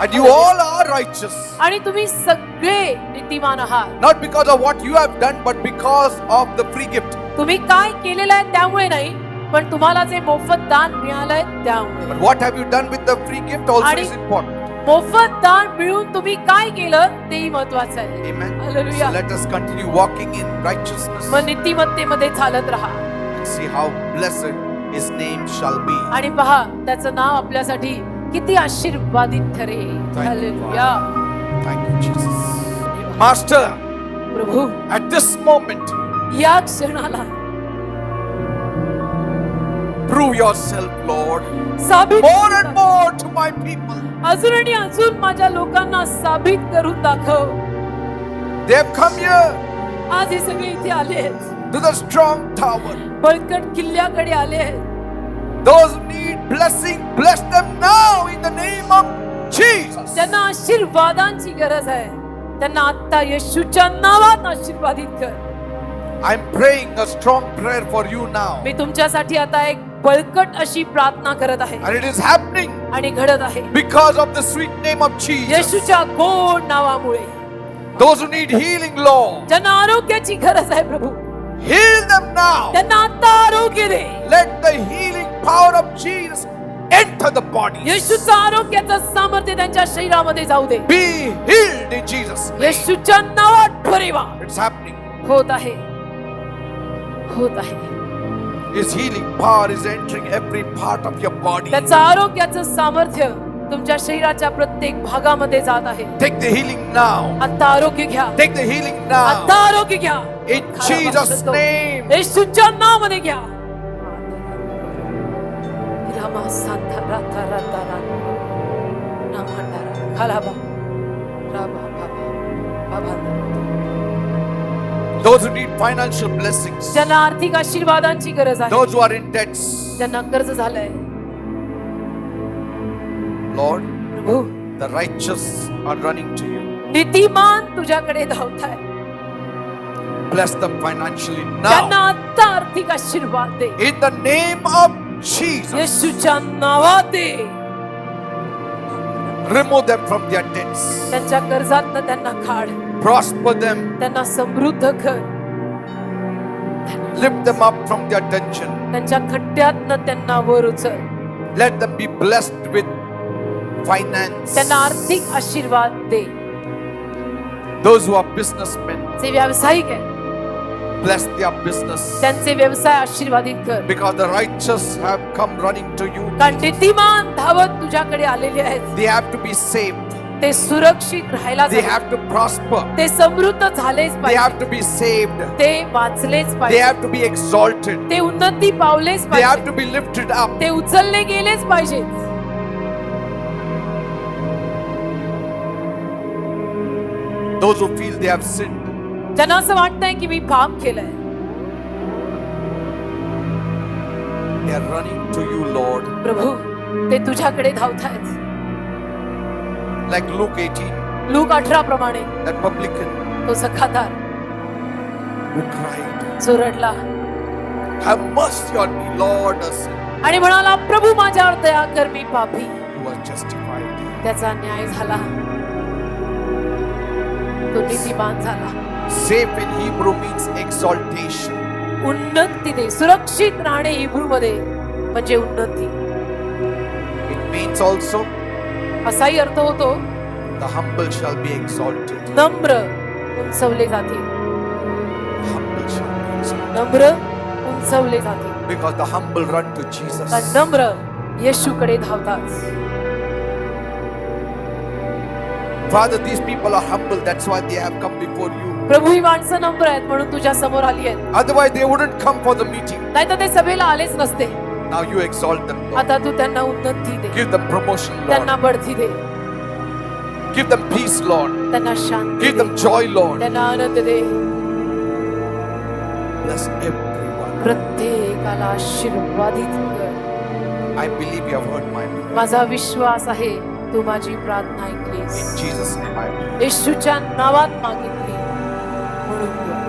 And you all are righteous, आणि तुम्ही सगळे नीतिमान आहात, not because of what you have done, but because of the free gift. तुम्ही काय केलेलं आहे त्यामुळे नाही, पण तुम्हाला जे मोफत दान मिळालंय त्यामुळे. But what have you done with the free gift also आणि is important. मोफत दान मिळून तुम्ही काय केलं तेही महत्वाचं आहे. Amen. Hallelujah. So let us continue walking in righteousness मग नीतिमत्तेमध्ये चालत राहा and see how blessed His name shall be. आणि पहा त्याचं नाव आपल्यासाठी किती आशीर्वादित ठरेल. you, hallelujah. Thank you, Jesus. Master, Prabhu at this moment, या क्षणाला prove yourself, Lord, साबित more and more to my people. अजून आणि अजून माझ्या लोकांना साबित करून दाखव. They have come here आज हे सगळे इथे आले आहेत, to the strong tower. बळकट किल्ल्याकडे आले आहेत. Those who need blessing, bless them now in the name of Jesus. त्यांना आशीर्वादांची गरज आहे, त्यांना आता येशूच्या नावात आशीर्वादित कर. I'm praying a strong prayer for you now. मी तुमच्यासाठी आता एक बळकट अशी प्रार्थना करत आहे And it is happening आणि घडत आहे because of the sweet name of Jesus. येशूच्या गोड नावामुळे. Those who need healing, Lord, ज्यांना आरोग्याची गरज आहे प्रभू, heal them now. त्यांना आता आरोग्य दे. Let the healing power of Jesus enter the body. येशूचं आरोग्याचं सामर्थ्य त्यांच्या शरीरामध्ये जाऊ दे. Be healed in Jesus' name. येशूच्या नावात बरे व्हा. It's happening. होत आहे, होत आहे. His healing power is entering every part of your body. त्याचं आरोग्याचं सामर्थ्य तुमच्या शरीराच्या प्रत्येक भागामध्ये जात आहे. Take the healing now. आता आरोग्य घ्या, Take the healing आता now. आरोग्य घ्या. In Jesus' name. येशूच्या नावामध्ये घ्या. रामा सांता राता राता राता नामांडारा खालाबा राबा बाबा बाबा. Those who need financial blessings. ज्यांना आर्थिक आशीर्वादांची गरज आहे, Those who are in debts. ज्यांना कर्ज झालंय, Lord, Prabhu the righteous are running to you. नीतिमान तुझ्याकडे धावताय. Bless them financially त्यांना now. आता आर्थिक आशीर्वाद दे. In the name of Jesus. येशूच्या नावात दे. Remove them from their debts. त्यांच्या कर्जातनं त्यांना काढ, Prosper them. त्यांना समृद्ध कर. Lift them up from their dungeon. त्यांच्या खड्ड्यातनं त्यांना वर उचल. Let them be blessed with finance. त्यांना आर्थिक आशीर्वाद दे. Those who are businessmen, जे व्यावसायिक आहे bless their business. त्यांचे व्यवसाय आशीर्वादित कर. Because the righteous have come running to you. कारण नीतिमान धावत तुझ्याकडे आलेले आहेत. They have to be saved. ते सुरक्षित राहायला They हवे. have to prosper. ते समृद्ध झालेच They पाहिजे. have to be saved. ते वाचलेच They पाहिजे. have to be exalted. ते उन्नती पावलेच They have पाहिजे. to be lifted up. ते उचलले गेलेच पाहिजे. Those who feel they have sinned, ज्यांना असं वाटतंय की मी पाप केलंय, they are running to you, Lord. प्रभू ते तुझ्याकडे धावतायत. Like Luke 18, लूक 18 प्रमाणे that publican तो सखादार who cried, जो रडला have mercy on me, Lord, a sinner. आणि म्हणाला, प्रभू माझ्यावर दया कर, मी पापी. He was justified. त्याचा न्याय झाला, तो नीतिमान झाला. Safe in Hebrew means exaltation. उन्नती दे. सुरक्षित राहणे हिब्रू मध्ये म्हणजे उन्नती. It means also असाही अर्थ होतो, the humble shall be exalted. नम्र उंचवले जातील. Humble shall be exalted. नम्र उंचवले जातील. Because the humble run to Jesus. कारण नम्र येशूकडे धावतात. Father, these people are humble. That's why they have come before you. प्रभू ही माणसं नम्र आहेत म्हणून तुझ्या समोर आली आहेत. Otherwise, they wouldn't come for the meeting. नाही तर ते सभेला आलेच नसते. Now you exalt them, Lord. आता तू त्यांना उन्नती दे, Give them promotion, त्यांना Lord. बढती दे, Give them peace, Lord. त्यांना शांती Give दे, them joy, Lord. त्यांना आनंद दे. Bless everyone. प्रत्येकाला आशीर्वादित कर. I believe you have heard my prayer. माझा विश्वास आहे तू माझी प्रार्थना ऐकलीस. In Jesus' name I pray. येशूच्या नावात मागितली म्हणून